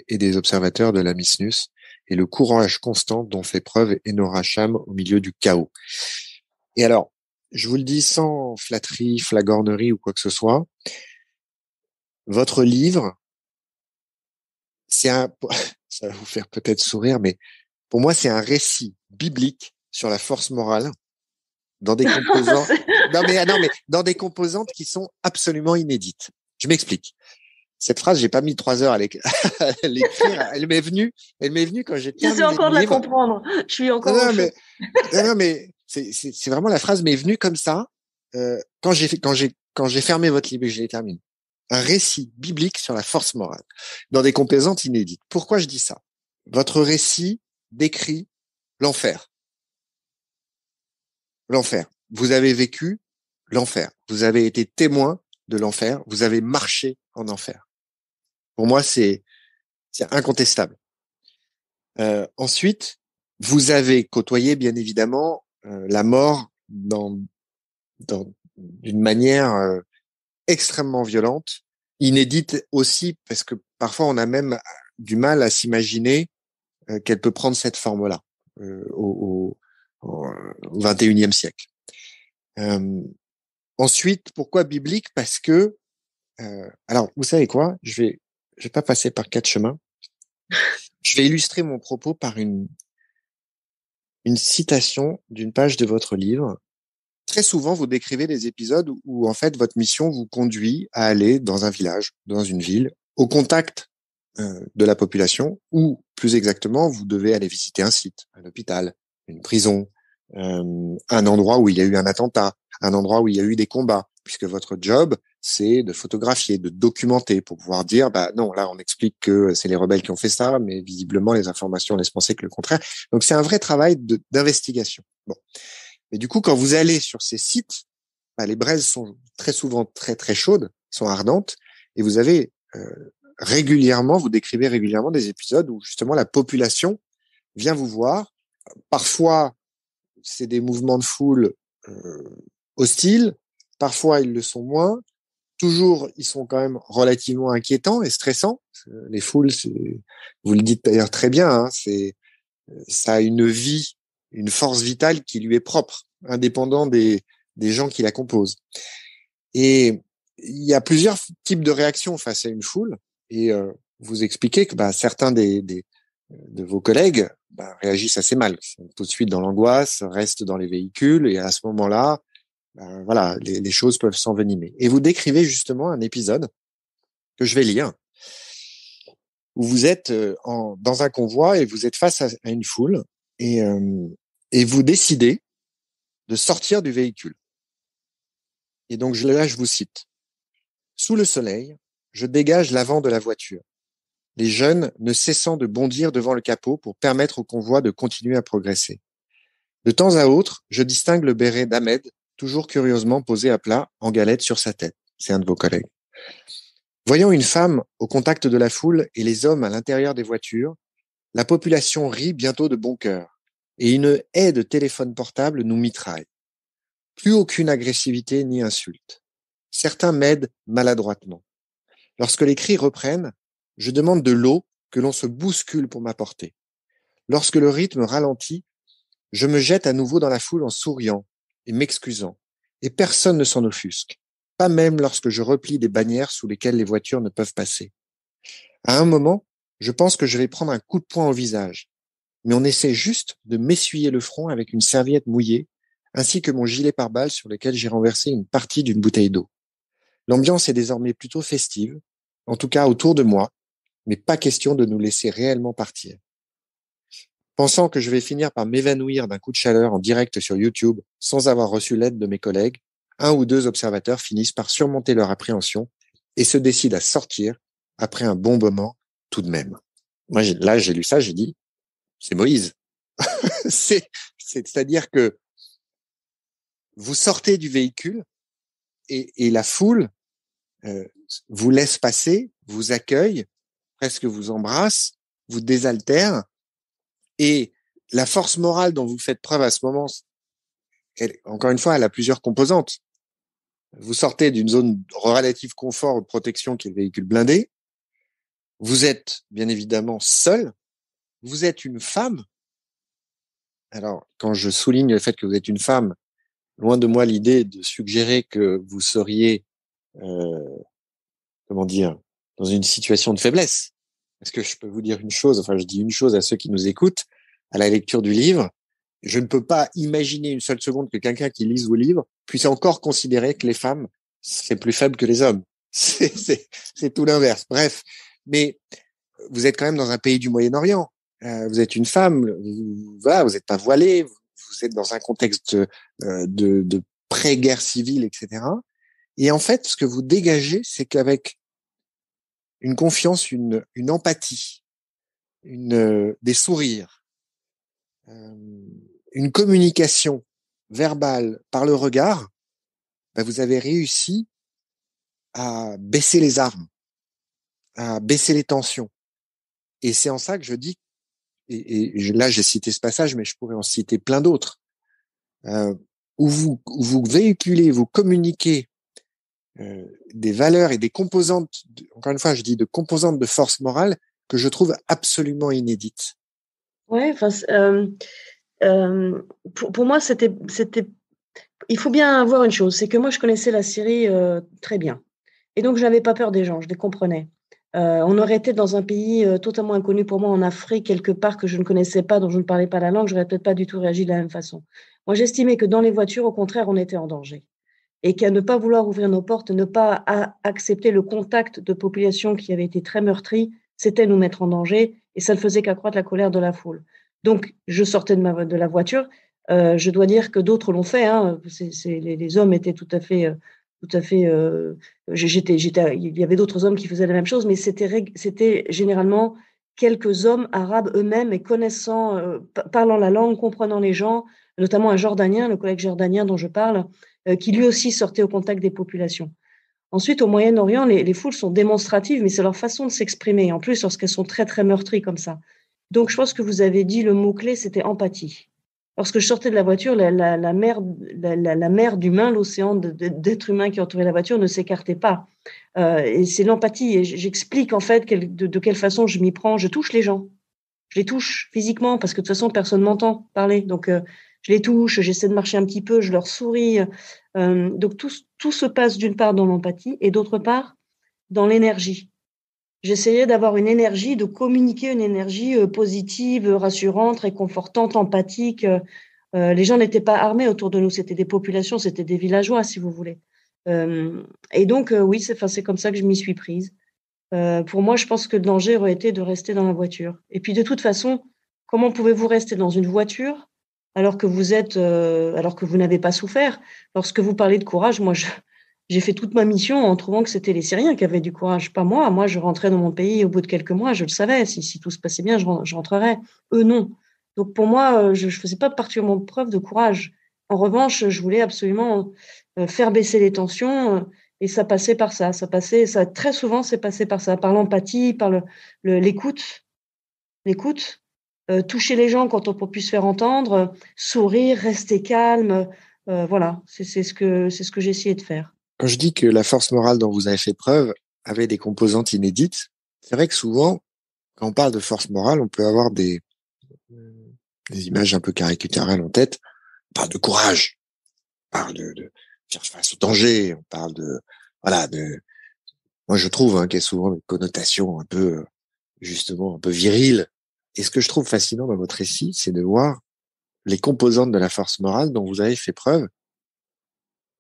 et des observateurs de la MISNUS et le courage constant dont fait preuve Enora Cham au milieu du chaos. Et alors, je vous le dis sans flatterie, flagornerie ou quoi que ce soit, votre livre, c'est un, ça va vous faire peut-être sourire, mais pour moi, c'est un récit biblique sur la force morale dans des composants, non mais dans des composantes qui sont absolument inédites. Je m'explique. Cette phrase, j'ai pas mis 3 heures à l'écrire. Elle m'est venue quand j'ai terminé J'essaie encore le de la livre. comprendre. Je suis encore Non, au non, choc. mais c'est vraiment la phrase m'est venue comme ça quand j'ai fermé votre livre et que je l'ai terminé. Un récit biblique sur la force morale dans des composantes inédites. Pourquoi je dis ça? Votre récit décrit l'enfer. L'enfer. Vous avez vécu l'enfer. Vous avez été témoin de l'enfer. Vous avez marché en enfer. Pour moi, c'est incontestable. Ensuite, vous avez côtoyé, bien évidemment, la mort d'une manière extrêmement violente, inédite aussi, parce que parfois on a même du mal à s'imaginer qu'elle peut prendre cette forme-là au 21e siècle. Ensuite, pourquoi biblique? Parce que, alors, vous savez quoi? Je vais pas passer par 4 chemins. Je vais illustrer mon propos par une citation d'une page de votre livre. Très souvent, vous décrivez des épisodes où en fait, votre mission vous conduit à aller dans un village, dans une ville, au contact de la population, ou plus exactement, vous devez aller visiter un site, un hôpital, une prison, un endroit où il y a eu un attentat, un endroit où il y a eu des combats, puisque votre job, c'est de photographier, de documenter pour pouvoir dire, bah non, là, on explique que c'est les rebelles qui ont fait ça, mais visiblement, les informations laissent penser que le contraire. Donc, c'est un vrai travail d'investigation. Bon. Mais du coup, quand vous allez sur ces sites, bah, les braises sont très souvent très, très chaudes, sont ardentes, et vous avez vous décrivez régulièrement des épisodes où justement la population vient vous voir. Parfois, c'est des mouvements de foule hostiles, parfois ils le sont moins. Toujours, ils sont quand même relativement inquiétants et stressants. Les foules, vous le dites d'ailleurs très bien, hein, ça a une vie, une force vitale qui lui est propre, indépendant des gens qui la composent. Et il y a plusieurs types de réactions face à une foule. Et vous expliquez que certains de vos collègues réagissent assez mal, sont tout de suite dans l'angoisse, restent dans les véhicules, et à ce moment-là, voilà, les choses peuvent s'envenimer. Et vous décrivez justement un épisode que je vais lire, où vous êtes dans un convoi et vous êtes face à une foule, et vous décidez de sortir du véhicule. Et donc là, je vous cite. Sous le soleil, je dégage l'avant de la voiture, les jeunes ne cessant de bondir devant le capot pour permettre au convoi de continuer à progresser. De temps à autre, je distingue le béret d'Ahmed, toujours curieusement posé à plat, en galette sur sa tête. C'est un de vos collègues. Voyant une femme au contact de la foule et les hommes à l'intérieur des voitures, la population rit bientôt de bon cœur, et une haie de téléphones portables nous mitraille. Plus aucune agressivité ni insulte. Certains m'aident maladroitement. Lorsque les cris reprennent, je demande de l'eau que l'on se bouscule pour m'apporter. Lorsque le rythme ralentit, je me jette à nouveau dans la foule en souriant et m'excusant. Et personne ne s'en offusque, pas même lorsque je replie des bannières sous lesquelles les voitures ne peuvent passer. À un moment, je pense que je vais prendre un coup de poing au visage, mais on essaie juste de m'essuyer le front avec une serviette mouillée, ainsi que mon gilet pare-balles sur lequel j'ai renversé une partie d'une bouteille d'eau. L'ambiance est désormais plutôt festive, en tout cas autour de moi, mais pas question de nous laisser réellement partir. Pensant que je vais finir par m'évanouir d'un coup de chaleur en direct sur YouTube sans avoir reçu l'aide de mes collègues, 1 ou 2 observateurs finissent par surmonter leur appréhension et se décident à sortir après un bon moment tout de même. Moi, j'ai lu ça, j'ai dit, c'est Moïse. C'est-à-dire que vous sortez du véhicule et la foule vous laisse passer, vous accueille, presque vous embrasse, vous désaltère, et la force morale dont vous faites preuve à ce moment, encore une fois, elle a plusieurs composantes. Vous sortez d'une zone de relative confort ou de protection qui est le véhicule blindé, Vous êtes bien évidemment seul. Vous êtes une femme. Alors, quand je souligne le fait que vous êtes une femme, loin de moi l'idée de suggérer que vous seriez, euh, comment dire, dans une situation de faiblesse. Parce que je peux vous dire une chose, enfin, je dis une chose à ceux qui nous écoutent, à la lecture du livre, je ne peux pas imaginer une seule seconde que quelqu'un qui lise vos livres puisse encore considérer que les femmes seraient plus faibles que les hommes. C'est tout l'inverse. Bref. Mais vous êtes quand même dans un pays du Moyen-Orient. Vous êtes une femme, voilà, vous n'êtes pas voilée, vous êtes dans un contexte de pré-guerre civile, etc. Et en fait, ce que vous dégagez, c'est qu'avec une confiance, une empathie, des sourires, une communication verbale par le regard, ben vous avez réussi à baisser les armes, à baisser les tensions. Et c'est en ça que je dis, là j'ai cité ce passage, mais je pourrais en citer plein d'autres, où vous véhiculez, vous communiquez des valeurs et des composantes, encore une fois je dis de composantes de force morale que je trouve absolument inédites. Ouais, enfin, pour moi, il faut bien voir une chose, c'est que moi, je connaissais la Syrie très bien. Et donc, je n'avais pas peur des gens, je les comprenais. On aurait été dans un pays totalement inconnu pour moi, en Afrique, quelque part que je ne connaissais pas, dont je ne parlais pas la langue, je n'aurais peut-être pas du tout réagi de la même façon. Moi, j'estimais que dans les voitures, au contraire, on était en danger. Et qu'à ne pas vouloir ouvrir nos portes, ne pas accepter le contact de populations qui avaient été très meurtries, c'était nous mettre en danger, et ça ne faisait qu'accroître la colère de la foule. Donc, je sortais de la voiture. Je dois dire que d'autres l'ont fait. Hein. Les hommes étaient tout à fait. Il y avait d'autres hommes qui faisaient la même chose, mais c'était généralement quelques hommes arabes eux-mêmes et connaissant, parlant la langue, comprenant les gens, notamment un Jordanien, le collègue jordanien dont je parle, qui lui aussi sortait au contact des populations. Ensuite, au Moyen-Orient, les foules sont démonstratives, mais c'est leur façon de s'exprimer, en plus lorsqu'elles sont très, très meurtries comme ça. Donc, je pense que vous avez dit le mot-clé, c'était empathie. Lorsque je sortais de la voiture, la mer d'humains, l'océan d'êtres humains qui entourait la voiture ne s'écartait pas. Et c'est l'empathie. Et j'explique en fait de quelle façon je m'y prends. Je touche les gens. Je les touche physiquement parce que de toute façon, personne m'entend parler. Donc, je les touche, j'essaie de marcher un petit peu, je leur souris. Donc, tout se passe d'une part dans l'empathie et d'autre part dans l'énergie. J'essayais d'avoir une énergie, de communiquer une énergie positive, rassurante, réconfortante, empathique. Les gens n'étaient pas armés autour de nous, c'était des populations, c'était des villageois, si vous voulez. Et donc, oui, c'est comme ça que je m'y suis prise. Pour moi, je pense que le danger aurait été de rester dans la voiture. Et puis, de toute façon, comment pouvez-vous rester dans une voiture alors que alors que vous n'avez pas souffert? Lorsque vous parlez de courage, moi, j'ai fait toute ma mission en trouvant que c'était les Syriens qui avaient du courage, pas moi. Moi, je rentrais dans mon pays au bout de quelques mois, je le savais. Si tout se passait bien, je rentrerais. Eux, non. Donc, pour moi, je ne faisais pas particulièrement preuve de courage. En revanche, je voulais absolument faire baisser les tensions. Et ça passait par ça. Très souvent, c'est passé par ça, par l'empathie, par l'écoute, toucher les gens quand on peut plus se faire entendre, sourire, rester calme. Voilà, c'est ce que j'ai essayé de faire. Quand je dis que la force morale dont vous avez fait preuve avait des composantes inédites, c'est vrai que souvent, quand on parle de force morale, on peut avoir des images un peu caricaturales en tête. On parle de courage, on parle de faire face au danger, on parle moi je trouve qu'il y a souvent une connotation un peu, justement, un peu virile. Et ce que je trouve fascinant dans votre récit, c'est de voir les composantes de la force morale dont vous avez fait preuve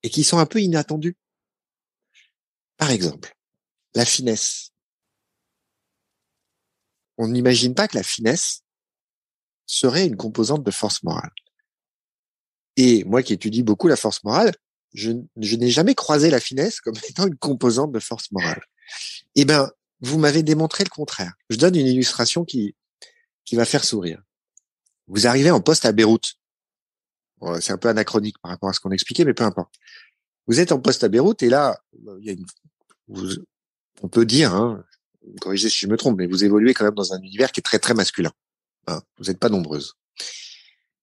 et qui sont un peu inattendues. Par exemple, la finesse. On n'imagine pas que la finesse serait une composante de force morale. Et moi qui étudie beaucoup la force morale, je n'ai jamais croisé la finesse comme étant une composante de force morale. Eh ben, vous m'avez démontré le contraire. Je donne une illustration qui va faire sourire. Vous arrivez en poste à Beyrouth. Bon, c'est un peu anachronique par rapport à ce qu'on expliquait, mais peu importe. Vous êtes en poste à Beyrouth et là, on peut dire, vous me corrigez si je me trompe, mais vous évoluez quand même dans un univers qui est très très masculin. Vous n'êtes pas nombreuses.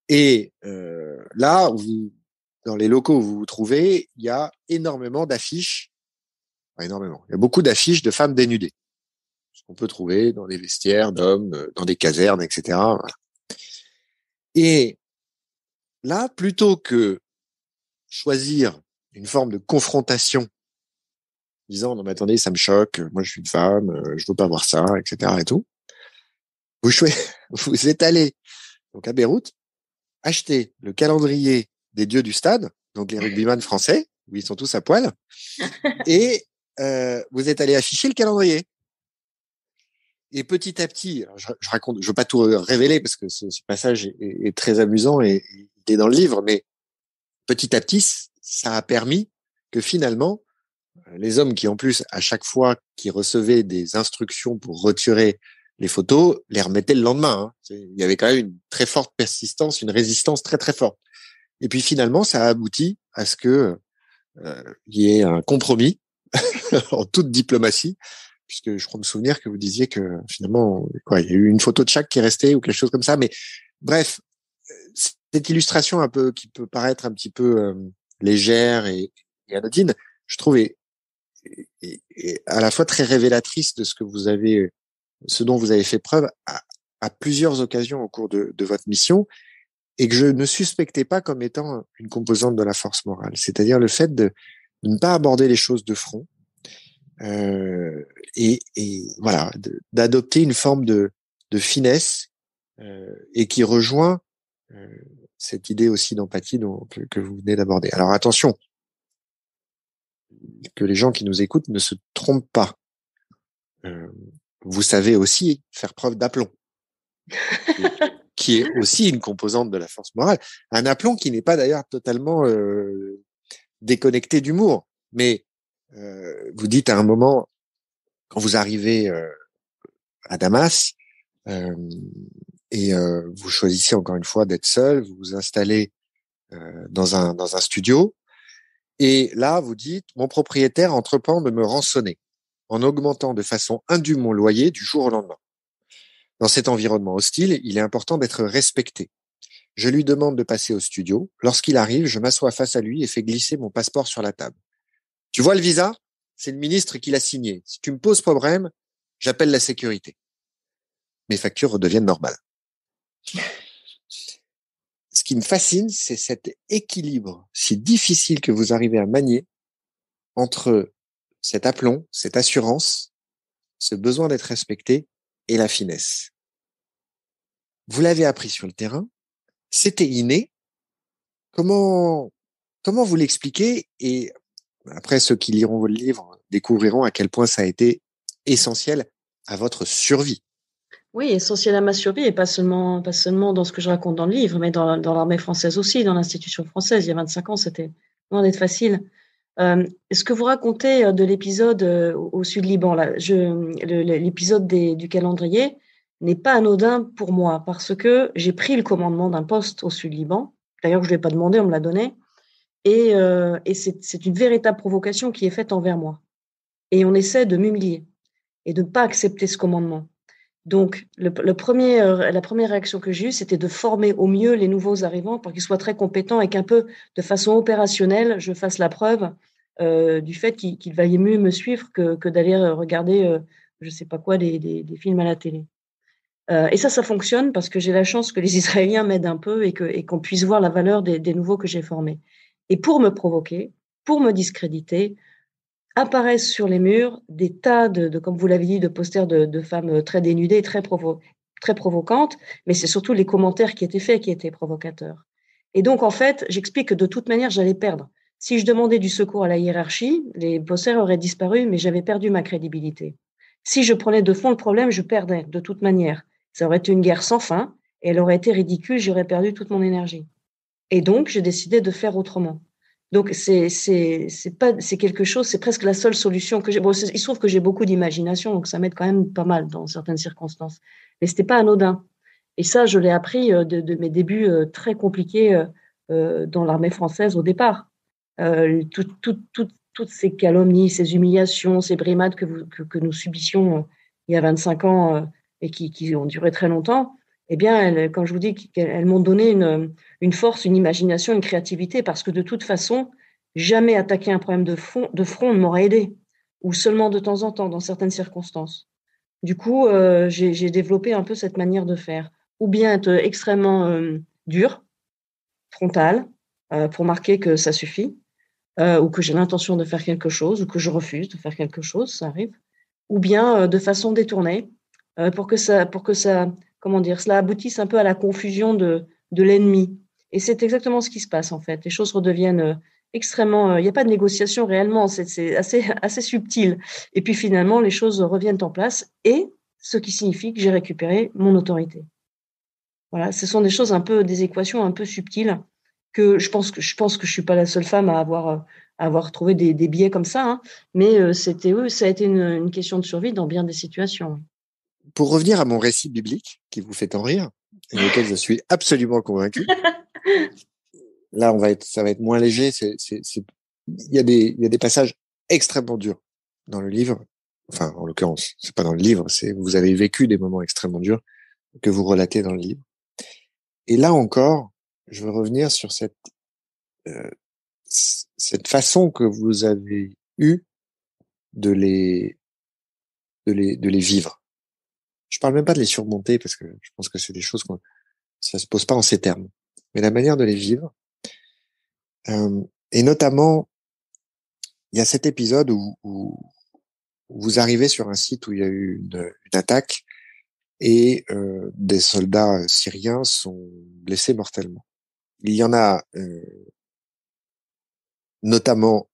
Et là, dans les locaux où vous vous trouvez, il y a énormément d'affiches. Enfin, énormément. Il y a beaucoup d'affiches de femmes dénudées. qu'on peut trouver dans des vestiaires d'hommes, dans des casernes, etc. Voilà. Et là, plutôt que choisir une forme de confrontation, disant non mais attendez, ça me choque, moi je suis une femme, je veux pas voir ça, etc. et tout, vous êtes allé donc à Beyrouth acheter le calendrier des dieux du stade, donc les rugbyman français, où ils sont tous à poil, et vous êtes allé afficher le calendrier. Et petit à petit, alors je raconte, je veux pas tout révéler parce que ce passage est très amusant et il est dans le livre, mais petit à petit, ça a permis que finalement, les hommes qui en plus, à chaque fois qu'ils recevaient des instructions pour retirer les photos, les remettaient le lendemain. Hein. Il y avait quand même une très forte persistance, une résistance très très forte. Et puis finalement, ça a abouti à ce que il y ait un compromis en toute diplomatie, puisque je crois me souvenir que vous disiez que finalement, quoi, il y a eu une photo de chaque qui est restée ou quelque chose comme ça. Mais bref, cette illustration un peu qui peut paraître un petit peu légère et anodine, je trouve est à la fois très révélatrice de ce dont vous avez fait preuve à plusieurs occasions au cours de votre mission, et que je ne suspectais pas comme étant une composante de la force morale. C'est-à-dire le fait de ne pas aborder les choses de front, et voilà, d'adopter une forme de finesse, et qui rejoint cette idée aussi d'empathie que vous venez d'aborder. Alors attention, que les gens qui nous écoutent ne se trompent pas. Vous savez aussi faire preuve d'aplomb, qui est aussi une composante de la force morale. Un aplomb qui n'est pas d'ailleurs totalement déconnecté d'humour. Mais vous dites à un moment, quand vous arrivez à Damas, et vous choisissez encore une fois d'être seul, vous vous installez dans un studio, et là vous dites, mon propriétaire entreprend de me rançonner en augmentant de façon indue mon loyer du jour au lendemain. Dans cet environnement hostile, il est important d'être respecté. Je lui demande de passer au studio. Lorsqu'il arrive, je m'assois face à lui et fais glisser mon passeport sur la table. Tu vois le visa? C'est le ministre qui l'a signé. Si tu me poses problème, j'appelle la sécurité. Mes factures redeviennent normales. Ce qui me fascine, c'est cet équilibre si difficile que vous arrivez à manier entre cet aplomb, cette assurance, ce besoin d'être respecté et la finesse. Vous l'avez appris sur le terrain, c'était inné. Comment vous l'expliquez? Et après, ceux qui liront votre livre découvriront à quel point ça a été essentiel à votre survie. Oui, essentiel à ma survie, et pas seulement dans ce que je raconte dans le livre, mais dans l'armée française aussi, dans l'institution française. Il y a 25 ans, c'était loin d'être facile. Ce que vous racontez de l'épisode au Sud-Liban, là, l'épisode du calendrier n'est pas anodin pour moi, parce que j'ai pris le commandement d'un poste au Sud-Liban. D'ailleurs, je ne l'ai pas demandé, on me l'a donné. Et c'est une véritable provocation qui est faite envers moi. Et on essaie de m'humilier et de ne pas accepter ce commandement. Donc, la première réaction que j'ai eue, c'était de former au mieux les nouveaux arrivants pour qu'ils soient très compétents et qu'un peu de façon opérationnelle, je fasse la preuve du fait qu'il valait mieux me suivre que d'aller regarder, je ne sais pas quoi, des films à la télé. Et ça fonctionne parce que j'ai la chance que les Israéliens m'aident un peu et qu'on puisse voir la valeur des nouveaux que j'ai formés. Et pour me provoquer, pour me discréditer, apparaissent sur les murs des tas comme vous l'avez dit, de posters de femmes très dénudées, très provocantes, mais c'est surtout les commentaires qui étaient faits qui étaient provocateurs. Et donc, en fait, j'explique que de toute manière, j'allais perdre. Si je demandais du secours à la hiérarchie, les posters auraient disparu, mais j'avais perdu ma crédibilité. Si je prenais de fond le problème, je perdais de toute manière. Ça aurait été une guerre sans fin, et elle aurait été ridicule, j'aurais perdu toute mon énergie. Et donc, j'ai décidé de faire autrement. Donc, c'est quelque chose, c'est presque la seule solution que j'ai. Bon, il se trouve que j'ai beaucoup d'imagination, donc ça m'aide quand même pas mal dans certaines circonstances. Mais c'était pas anodin. Et ça, je l'ai appris de mes débuts très compliqués dans l'armée française au départ. Toutes ces calomnies, ces humiliations, ces brimades que nous subissions il y a 25 ans et qui ont duré très longtemps, eh bien, comme je vous dis, elles m'ont donné une force, une imagination, une créativité, parce que de toute façon, jamais attaquer un problème de front ne m'aurait aidé, ou seulement de temps en temps, dans certaines circonstances. Du coup, j'ai développé un peu cette manière de faire. Ou bien être extrêmement dur, frontal, pour marquer que ça suffit, ou que j'ai l'intention de faire quelque chose, ou que je refuse de faire quelque chose, ça arrive. Ou bien de façon détournée, pour que ça, comment dire, cela aboutisse un peu à la confusion de l'ennemi. Et c'est exactement ce qui se passe en fait. Les choses redeviennent extrêmement. Il n'y a pas de négociation réellement, c'est assez subtil. Et puis finalement, les choses reviennent en place, et ce qui signifie que j'ai récupéré mon autorité. Voilà, ce sont des choses un peu, des équations un peu subtiles que je pense que je suis pas la seule femme à avoir trouvé des biais comme ça, hein. Mais oui, ça a été une question de survie dans bien des situations. Pour revenir à mon récit biblique, qui vous fait en rire, et auquel je suis absolument convaincu, là, ça va être moins léger. Il y a des passages extrêmement durs dans le livre. Enfin, en l'occurrence, c'est pas dans le livre, vous avez vécu des moments extrêmement durs que vous relatez dans le livre. Et là encore, je veux revenir sur cette façon que vous avez eue de les vivre. Je parle même pas de les surmonter parce que je pense que c'est des choses ça se pose pas en ces termes. Mais la manière de les vivre, et notamment, il y a cet épisode où vous arrivez sur un site où il y a eu une attaque et des soldats syriens sont blessés mortellement. Il y en a notamment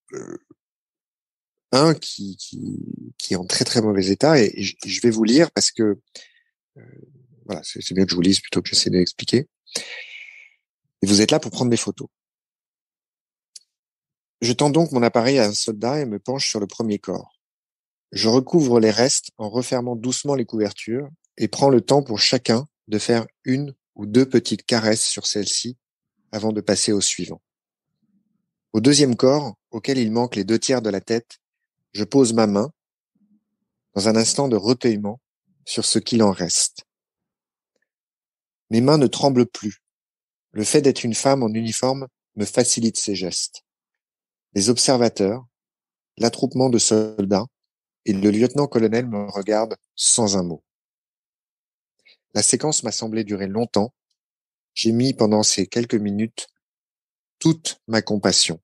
un qui est en très très mauvais état, et je vais vous lire parce que voilà, c'est bien que je vous lise plutôt que j'essaie de l'expliquer. Et vous êtes là pour prendre des photos. Je tends donc mon appareil à un soldat et me penche sur le premier corps. Je recouvre les restes en refermant doucement les couvertures et prends le temps pour chacun de faire une ou deux petites caresses sur celle-ci avant de passer au suivant. Au deuxième corps, auquel il manque les 2/3 de la tête, je pose ma main, dans un instant de recueillement, sur ce qu'il en reste. Mes mains ne tremblent plus. Le fait d'être une femme en uniforme me facilite ces gestes. Les observateurs, l'attroupement de soldats et le lieutenant-colonel me regardent sans un mot. La séquence m'a semblé durer longtemps. J'ai mis pendant ces quelques minutes toute ma compassion.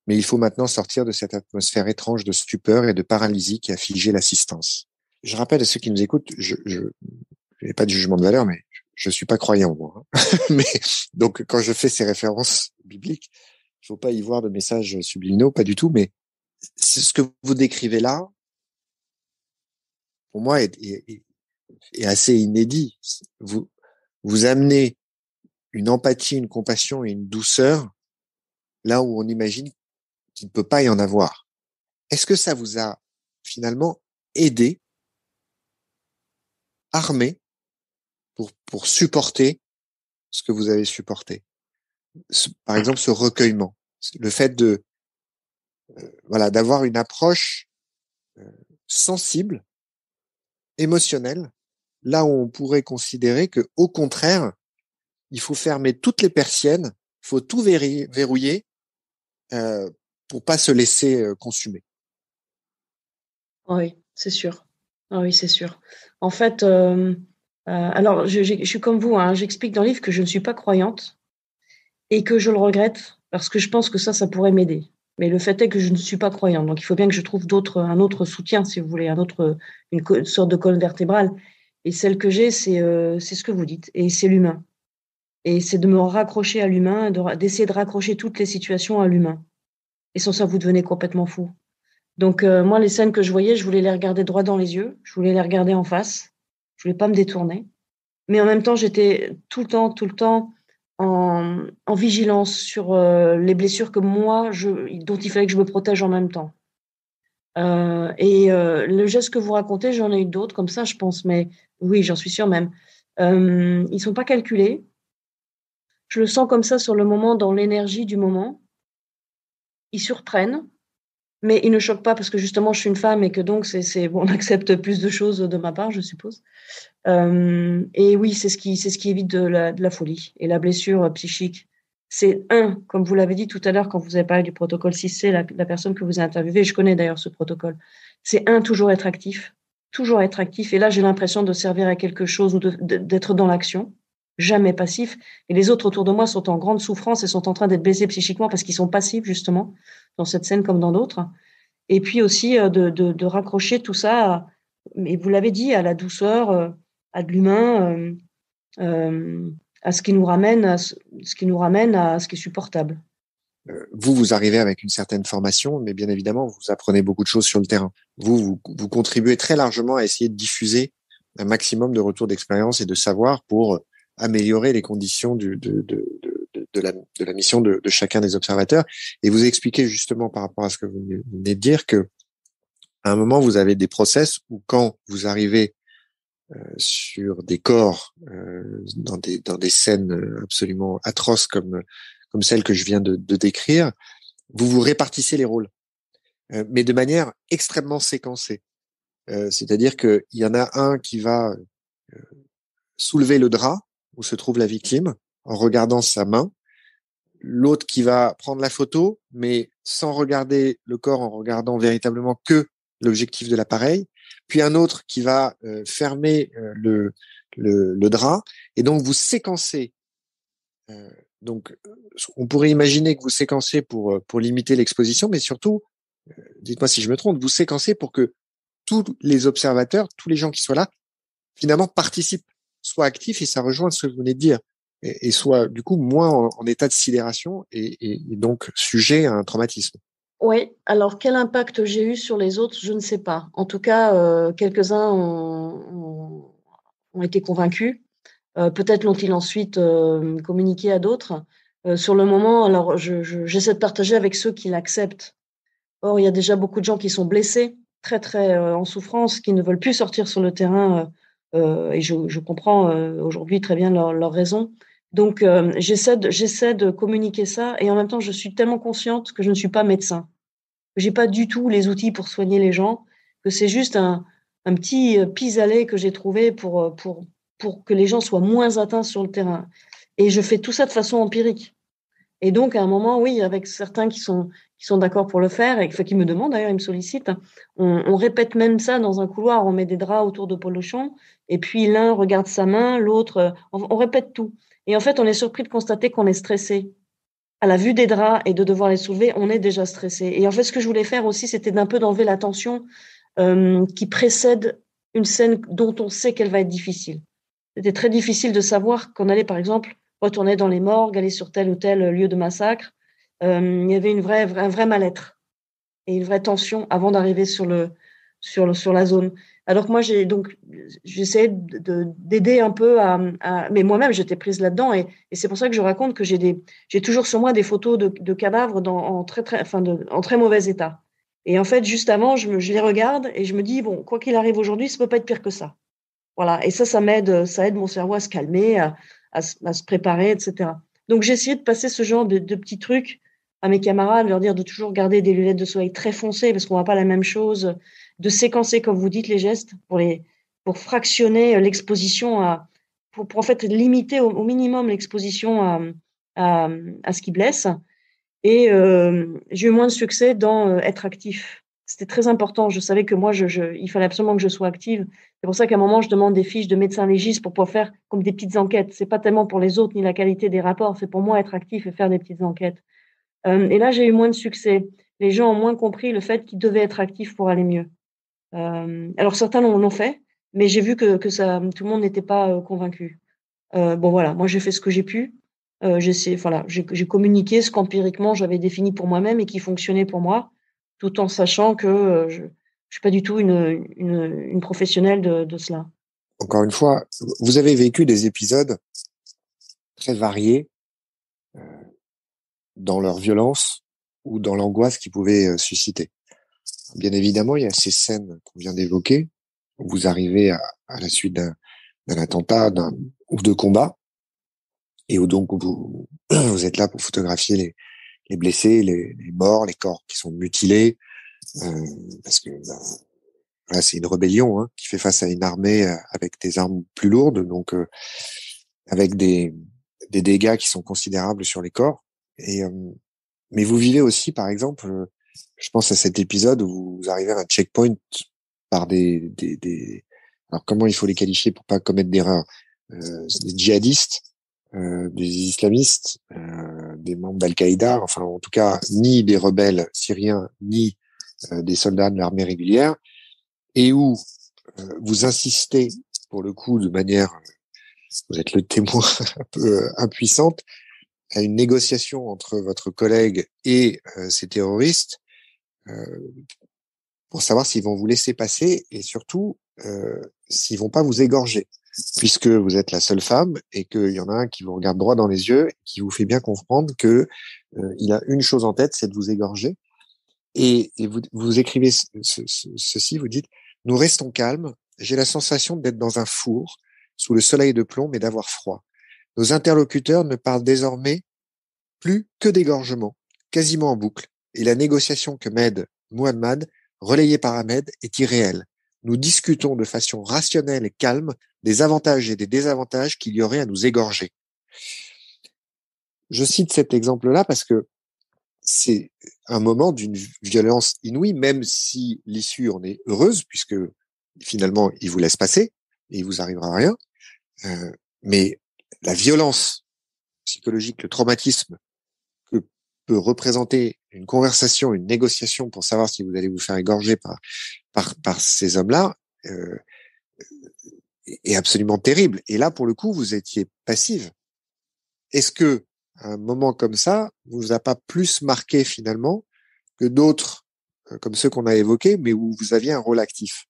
Mais il faut maintenant sortir de cette atmosphère étrange de stupeur et de paralysie qui a figé l'assistance. Je rappelle à ceux qui nous écoutent, je n'ai pas de jugement de valeur, mais je suis pas croyant, moi. Mais donc, quand je fais ces références bibliques, il faut pas y voir de messages subliminaux, pas du tout. Mais c'est ce que vous décrivez là, pour moi, est assez inédit. Vous amenez une empathie, une compassion et une douceur là où on imagine qu'il ne peut pas y en avoir. Est-ce que ça vous a finalement aidé, armé, pour supporter ce que vous avez supporté? Par exemple, ce recueillement, le fait de d'avoir une approche sensible, émotionnelle, là où on pourrait considérer que, au contraire, il faut fermer toutes les persiennes, il faut tout verrouiller pour pas se laisser consumer. Oui, c'est sûr. Ah oui, c'est sûr. En fait, alors je suis comme vous, hein, j'explique dans le livre que je ne suis pas croyante et que je le regrette parce que je pense que ça pourrait m'aider. Mais le fait est que je ne suis pas croyante, donc il faut bien que je trouve un autre soutien, si vous voulez, une sorte de colonne vertébrale. Et celle que j'ai, c'est ce que vous dites, et c'est l'humain. Et c'est de me raccrocher à l'humain, d'essayer de raccrocher toutes les situations à l'humain. Et sans ça, vous devenez complètement fou. Donc moi, les scènes que je voyais, je voulais les regarder droit dans les yeux, je voulais les regarder en face, je voulais pas me détourner. Mais en même temps, j'étais tout le temps en vigilance sur les blessures dont il fallait que je me protège en même temps. Le geste que vous racontez, j'en ai eu d'autres comme ça, je pense, mais oui, j'en suis sûre même. Ils sont pas calculés. Je le sens comme ça sur le moment, dans l'énergie du moment. Ils surprennent. Mais ils ne choquent pas parce que justement, je suis une femme et que donc, on accepte plus de choses de ma part, je suppose. Et oui, c'est ce qui évite de la folie et la blessure psychique. C'est comme vous l'avez dit tout à l'heure quand vous avez parlé du protocole 6C, la personne que vous avez interviewée, je connais d'ailleurs ce protocole. C'est toujours être actif. toujours être actif. Et là, j'ai l'impression de servir à quelque chose ou d'être dans l'action, jamais passif. Et les autres autour de moi sont en grande souffrance et sont en train d'être blessés psychiquement parce qu'ils sont passifs, justement, dans cette scène comme dans d'autres. Et puis aussi de raccrocher tout ça, mais vous l'avez dit, à la douceur, à de l'humain, à ce qui nous ramène à ce qui est supportable. Vous arrivez avec une certaine formation, mais bien évidemment, vous apprenez beaucoup de choses sur le terrain. Vous contribuez très largement à essayer de diffuser un maximum de retours d'expérience et de savoir pour améliorer les conditions de la mission de chacun des observateurs. Et vous expliquez justement par rapport à ce que vous venez de dire que à un moment, vous avez des process où quand vous arrivez sur des corps dans des scènes absolument atroces comme celle que je viens de décrire, vous répartissez les rôles, mais de manière extrêmement séquencée. C'est-à-dire qu'il y en a un qui va soulever le drap où se trouve la victime en regardant sa main, l'autre qui va prendre la photo, mais sans regarder le corps, en regardant véritablement que l'objectif de l'appareil, puis un autre qui va fermer le drap, et donc vous séquencez. Donc, on pourrait imaginer que vous séquencez pour limiter l'exposition, mais surtout, dites-moi si je me trompe, vous séquencez pour que tous les observateurs, tous les gens qui soient là, finalement participent, soient actifs, et ça rejoint ce que vous venez de dire, et soient du coup moins en état de sidération et donc sujet à un traumatisme. Oui, alors quel impact j'ai eu sur les autres, je ne sais pas. En tout cas, quelques-uns ont été convaincus. Peut-être l'ont-ils ensuite communiqué à d'autres. Sur le moment, alors j'essaie de partager avec ceux qui l'acceptent. Or, il y a déjà beaucoup de gens qui sont blessés, très très en souffrance, qui ne veulent plus sortir sur le terrain. Et je comprends aujourd'hui très bien leur raison. Donc, j'essaie de communiquer ça. Et en même temps, je suis tellement consciente que je ne suis pas médecin. Que j'ai pas du tout les outils pour soigner les gens. Que c'est juste un petit pis-aller que j'ai trouvé pour que les gens soient moins atteints sur le terrain. Et je fais tout ça de façon empirique. Et donc, à un moment, oui, avec certains qui sont d'accord pour le faire, et qui me demandent d'ailleurs, ils me sollicitent, on répète même ça dans un couloir, on met des draps autour de Polochon, et puis l'un regarde sa main, l'autre, on répète tout. Et en fait, on est surpris de constater qu'on est stressé. À la vue des draps et de devoir les soulever, on est déjà stressé. Et en fait, ce que je voulais faire aussi, c'était d'un peu d'enlever la tension qui précède une scène dont on sait qu'elle va être difficile. C'était très difficile de savoir qu'on allait, par exemple, retourner dans les morgues, aller sur tel ou tel lieu de massacre. Il y avait un vrai mal-être et une vraie tension avant d'arriver sur la zone. Alors que moi, j'essayais d'aider un peu mais moi-même, j'étais prise là-dedans et c'est pour ça que je raconte que j'ai toujours sur moi des photos de cadavres en très mauvais état. Et en fait, juste avant, je les regarde et je me dis, bon, quoi qu'il arrive aujourd'hui, ça peut pas être pire que ça. Voilà. Et ça aide mon cerveau à se calmer, à se préparer, etc. Donc, j'ai essayé de passer ce genre de petits trucs à mes camarades, leur dire de toujours garder des lunettes de soleil très foncées parce qu'on voit pas la même chose, de séquencer, comme vous dites, les gestes pour fractionner l'exposition pour en fait limiter au minimum l'exposition à ce qui blesse. Et j'ai eu moins de succès dans être actif. C'était très important. Je savais que moi, il fallait absolument que je sois active. C'est pour ça qu'à un moment, je demande des fiches de médecins légistes pour pouvoir faire comme des petites enquêtes. C'est pas tellement pour les autres ni la qualité des rapports, c'est pour moi être actif et faire des petites enquêtes. Et là, j'ai eu moins de succès. Les gens ont moins compris le fait qu'ils devaient être actifs pour aller mieux. Alors certains l'ont fait, mais j'ai vu que tout le monde n'était pas convaincu. Bon voilà, moi j'ai fait ce que j'ai pu. J'ai communiqué ce qu'empiriquement j'avais défini pour moi-même et qui fonctionnait pour moi, tout en sachant que je suis pas du tout une professionnelle de cela. Encore une fois, vous avez vécu des épisodes très variés dans leur violence ou dans l'angoisse qu'ils pouvaient susciter. Bien évidemment, il y a ces scènes qu'on vient d'évoquer, où vous arrivez à la suite d'un attentat ou de combat, et où donc vous êtes là pour photographier les blessés, les morts, les corps qui sont mutilés, parce que voilà, c'est une rébellion qui fait face à une armée avec des armes plus lourdes, donc avec des dégâts qui sont considérables sur les corps. Et mais vous vivez aussi, par exemple, je pense à cet épisode où vous arrivez à un checkpoint par alors comment il faut les qualifier pour pas commettre d'erreur, des djihadistes, des islamistes, des membres d'Al-Qaïda, enfin en tout cas ni des rebelles syriens ni des soldats de l'armée régulière, et où vous insistez pour le coup de manière, vous êtes le témoin un peu impuissante, à une négociation entre votre collègue et ces terroristes pour savoir s'ils vont vous laisser passer et surtout s'ils vont pas vous égorger, puisque vous êtes la seule femme et qu'il y en a un qui vous regarde droit dans les yeux, qui vous fait bien comprendre que il a une chose en tête, c'est de vous égorger. Et vous écrivez ceci, vous dites: nous restons calmes, j'ai la sensation d'être dans un four, sous le soleil de plomb, mais d'avoir froid. Nos interlocuteurs ne parlent désormais plus que d'égorgement, quasiment en boucle, et la négociation que mène Muhammad, relayée par Ahmed, est irréelle. Nous discutons de façon rationnelle et calme des avantages et des désavantages qu'il y aurait à nous égorger. Je cite cet exemple-là parce que c'est un moment d'une violence inouïe, même si l'issue en est heureuse, puisque finalement, il vous laisse passer et il vous arrivera rien. Mais la violence psychologique, le traumatisme que peut représenter une conversation, une négociation pour savoir si vous allez vous faire égorger par ces hommes-là, est absolument terrible. Et là, pour le coup, vous étiez passive. Est-ce que un moment comme ça vous a pas plus marqué finalement que d'autres, comme ceux qu'on a évoqués, mais où vous aviez un rôle actif?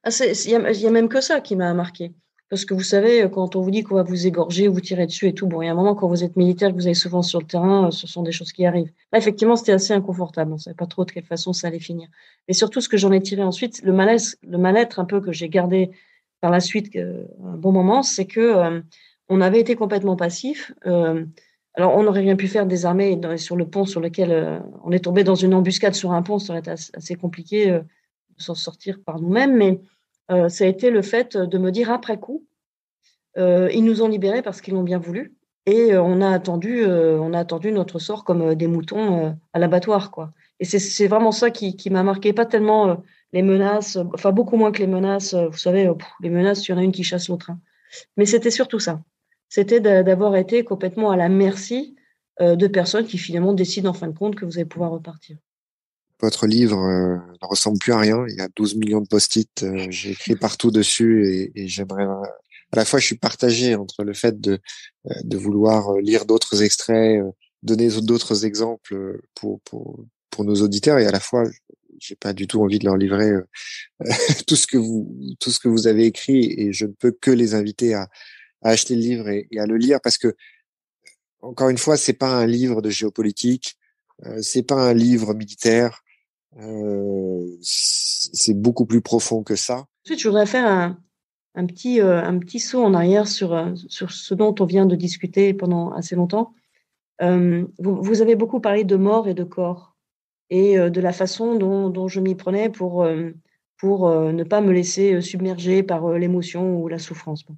Il y a même que ça qui m'a marqué. Parce que vous savez, quand on vous dit qu'on va vous égorger, vous tirer dessus et tout, bon, il y a un moment, quand vous êtes militaire, que vous allez souvent sur le terrain, ce sont des choses qui arrivent. Là, effectivement, c'était assez inconfortable. On ne savait pas trop de quelle façon ça allait finir. Mais surtout, ce que j'en ai tiré ensuite, le mal-être un peu que j'ai gardé par la suite, un bon moment, c'est que on avait été complètement passif. Alors, on n'aurait rien pu faire désarmé sur le pont sur lequel on est tombé dans une embuscade sur un pont, ça aurait été assez compliqué de s'en sortir par nous-mêmes, mais ça a été le fait de me dire après coup, ils nous ont libérés parce qu'ils l'ont bien voulu et on a attendu notre sort comme des moutons à l'abattoir, quoi. Et c'est vraiment ça qui m'a marqué, pas tellement les menaces, enfin beaucoup moins que les menaces. Vous savez, les menaces, il y en a une qui chasse l'autre, hein. Mais c'était surtout ça. C'était d'avoir été complètement à la merci de personnes qui finalement décident en fin de compte que vous allez pouvoir repartir. Votre livre ne ressemble plus à rien. Il y a 12 millions de post-it. J'ai écrit partout dessus et j'aimerais. À la fois, je suis partagé entre le fait de vouloir lire d'autres extraits, donner d'autres exemples pour nos auditeurs, et à la fois, j'ai pas du tout envie de leur livrer tout ce que vous avez écrit, et je ne peux que les inviter à acheter le livre et à le lire, parce que encore une fois, c'est pas un livre de géopolitique, c'est pas un livre militaire. C'est beaucoup plus profond que ça. Ensuite, je voudrais faire un petit saut en arrière sur ce dont on vient de discuter pendant assez longtemps. Vous avez beaucoup parlé de mort et de corps et de la façon dont je m'y prenais pour ne pas me laisser submerger par l'émotion ou la souffrance. Bon.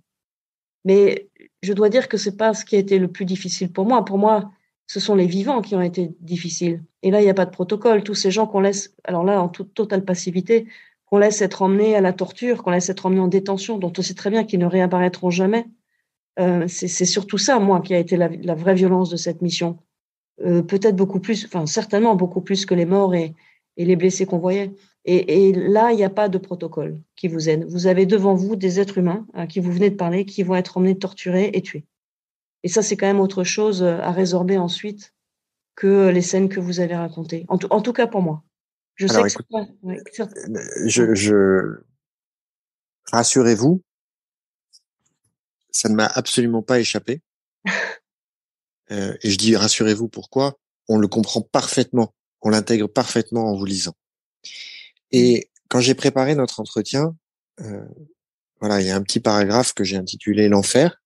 Mais je dois dire que c'est pas ce qui a été le plus difficile pour moi. Pour moi, ce sont les vivants qui ont été difficiles. Et là, il n'y a pas de protocole. Tous ces gens qu'on laisse, alors là, en toute totale passivité, qu'on laisse être emmenés à la torture, qu'on laisse être emmenés en détention, dont on sait très bien qu'ils ne réapparaîtront jamais. C'est surtout ça, moi, qui a été la vraie violence de cette mission. Peut-être beaucoup plus, enfin certainement beaucoup plus que les morts et les blessés qu'on voyait. Et là, il n'y a pas de protocole qui vous aide. Vous avez devant vous des êtres humains à qui vous venez de parler, qui vont être emmenés, torturés et tués. Et ça, c'est quand même autre chose à résorber ensuite que les scènes que vous avez racontées. En tout cas pour moi. Je Alors, sais que écoute, rassurez-vous, ça ne m'a absolument pas échappé. Et je dis rassurez-vous, pourquoi? On le comprend parfaitement, on l'intègre parfaitement en vous lisant. Et quand j'ai préparé notre entretien, voilà, il y a un petit paragraphe que j'ai intitulé L'enfer,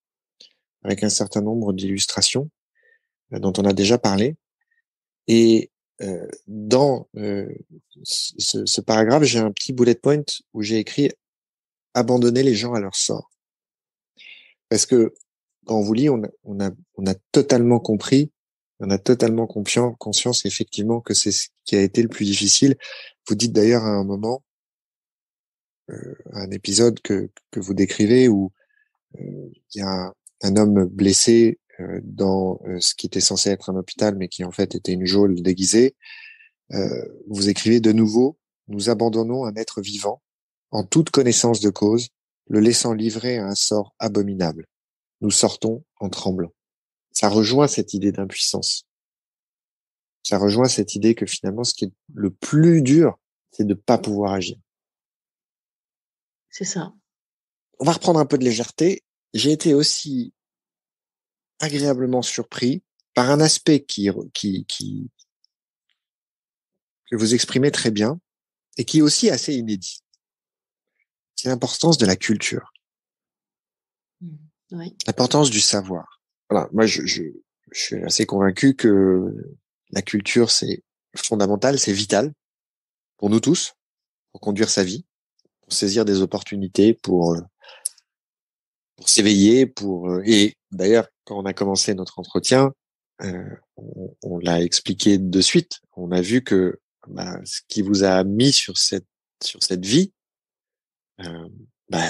avec un certain nombre d'illustrations dont on a déjà parlé. Et dans ce paragraphe, j'ai un petit bullet point où j'ai écrit abandonner les gens à leur sort. Parce que quand on vous lit, on a totalement compris, on a totalement conscience effectivement que c'est ce qui a été le plus difficile. Vous dites d'ailleurs à un moment, un épisode que vous décrivez où il y a un homme blessé dans ce qui était censé être un hôpital, mais qui en fait était une geôle déguisée. Vous écrivez de nouveau, nous abandonnons un être vivant en toute connaissance de cause, le laissant livrer à un sort abominable. Nous sortons en tremblant. Ça rejoint cette idée d'impuissance. Ça rejoint cette idée que finalement, ce qui est le plus dur, c'est de pas pouvoir agir. C'est ça. On va reprendre un peu de légèreté. J'ai été aussi agréablement surpris par un aspect que vous exprimez très bien et qui est aussi assez inédit. C'est l'importance de la culture. Oui. L'importance du savoir. Voilà. Moi, je suis assez convaincu que la culture, c'est fondamental, c'est vital pour nous tous, pour conduire sa vie, pour saisir des opportunités, pour s'éveiller, et d'ailleurs, quand on a commencé notre entretien, on l'a expliqué de suite. On a vu que ce qui vous a mis sur cette vie,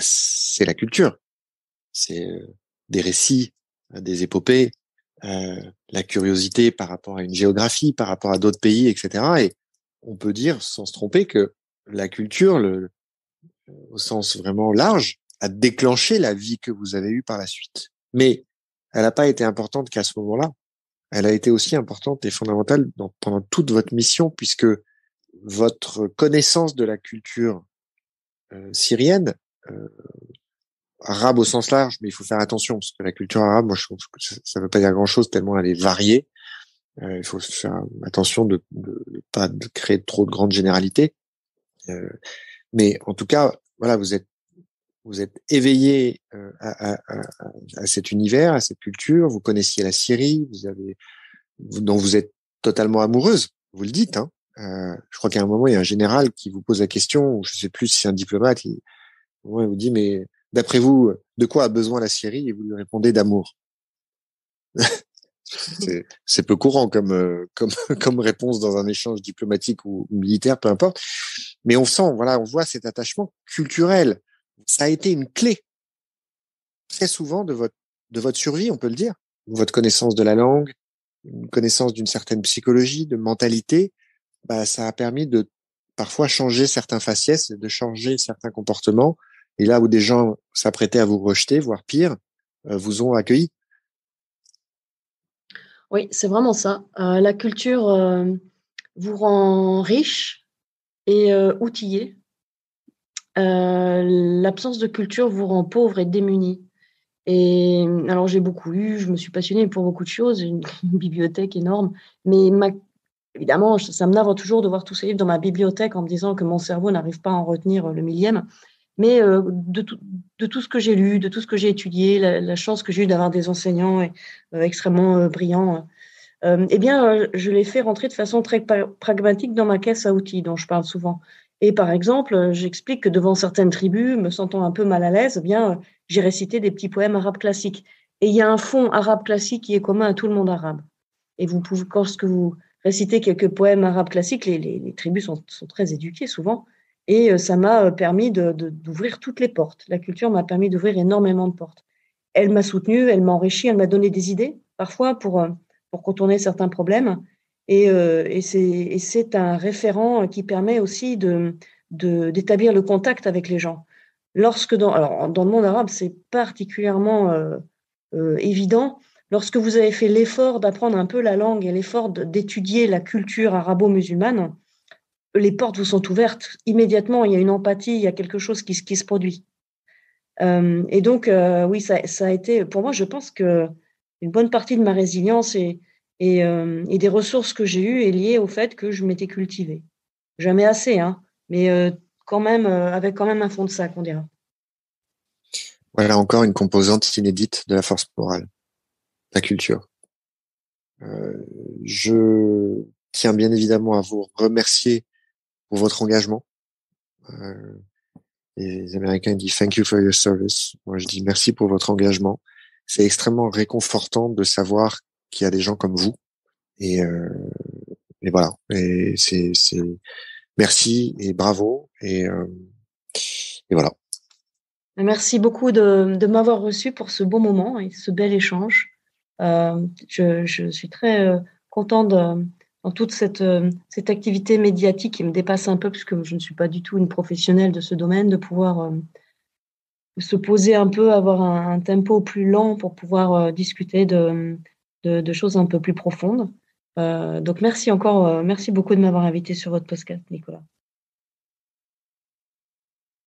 c'est la culture. C'est des récits, des épopées, la curiosité par rapport à une géographie, par rapport à d'autres pays, etc. Et on peut dire, sans se tromper, que la culture, au sens vraiment large, a déclenché la vie que vous avez eue par la suite. Mais elle n'a pas été importante qu'à ce moment-là. Elle a été aussi importante et fondamentale pendant toute votre mission, puisque votre connaissance de la culture syrienne, arabe au sens large, mais il faut faire attention, parce que la culture arabe, moi je trouve que ça ne veut pas dire grand-chose tellement elle est variée. Il faut faire attention de pas de créer trop de grandes généralités. Mais en tout cas, voilà, vous êtes éveillé à cet univers, à cette culture. Vous connaissiez la Syrie, dont vous êtes totalement amoureuse. Vous le dites, hein. Je crois qu'à un moment, il y a un général qui vous pose la question, ou je sais plus si c'est un diplomate, il vous dit, mais d'après vous, de quoi a besoin la Syrie? Et vous lui répondez d'amour. C'est peu courant comme réponse dans un échange diplomatique ou militaire, peu importe. Mais on voit cet attachement culturel. Ça a été une clé très souvent de votre survie, on peut le dire. Votre connaissance de la langue, une connaissance d'une certaine psychologie, de mentalité, ça a permis de parfois changer certains faciès, de changer certains comportements. Et là où des gens s'apprêtaient à vous rejeter, voire pire, vous ont accueilli. Oui, c'est vraiment ça. La culture vous rend riche et outillé. L'absence de culture vous rend pauvre et démuni. Et alors j'ai beaucoup lu, je me suis passionnée pour beaucoup de choses, j'ai une bibliothèque énorme, mais évidemment, ça me navre toujours de voir tous ces livres dans ma bibliothèque en me disant que mon cerveau n'arrive pas à en retenir le millième. Mais de tout ce que j'ai lu, de tout ce que j'ai étudié, la chance que j'ai eue d'avoir des enseignants extrêmement brillants, je les fais rentrer de façon très pragmatique dans ma caisse à outils dont je parle souvent. Et par exemple, j'explique que devant certaines tribus, me sentant un peu mal à l'aise, j'ai récité des petits poèmes arabes classiques. Et il y a un fond arabe classique qui est commun à tout le monde arabe. Et lorsque vous récitez quelques poèmes arabes classiques, les tribus sont très éduquées souvent. Et ça m'a permis d'ouvrir toutes les portes. La culture m'a permis d'ouvrir énormément de portes. Elle m'a soutenue, elle m'a enrichie, elle m'a donné des idées, parfois pour contourner certains problèmes. Et c'est un référent qui permet aussi d'établir le contact avec les gens. Alors, dans le monde arabe, c'est particulièrement évident. Lorsque vous avez fait l'effort d'apprendre un peu la langue et l'effort d'étudier la culture arabo-musulmane, les portes vous sont ouvertes immédiatement. Il y a une empathie, il y a quelque chose qui se produit. Et donc, oui, ça a été, pour moi, je pense que une bonne partie de ma résilience et des ressources que j'ai eues est liée au fait que je m'étais cultivée. Jamais assez, hein, mais quand même, avec quand même un fond de sac, on dirait. Voilà encore une composante inédite de la force morale, la culture. Je tiens bien évidemment à vous remercier pour votre engagement. Les Américains disent "Thank you for your service". Moi, je dis merci pour votre engagement. C'est extrêmement réconfortant de savoir qu'il y a des gens comme vous. Et voilà. Et c'est merci et bravo. Et Et voilà. Merci beaucoup de m'avoir reçu pour ce beau moment et ce bel échange. Je suis très contente dans toute cette activité médiatique qui me dépasse un peu, puisque je ne suis pas du tout une professionnelle de ce domaine, de pouvoir se poser un peu, avoir un tempo plus lent pour pouvoir discuter de choses un peu plus profondes. Donc merci encore, merci beaucoup de m'avoir invité sur votre podcast, Nicolas.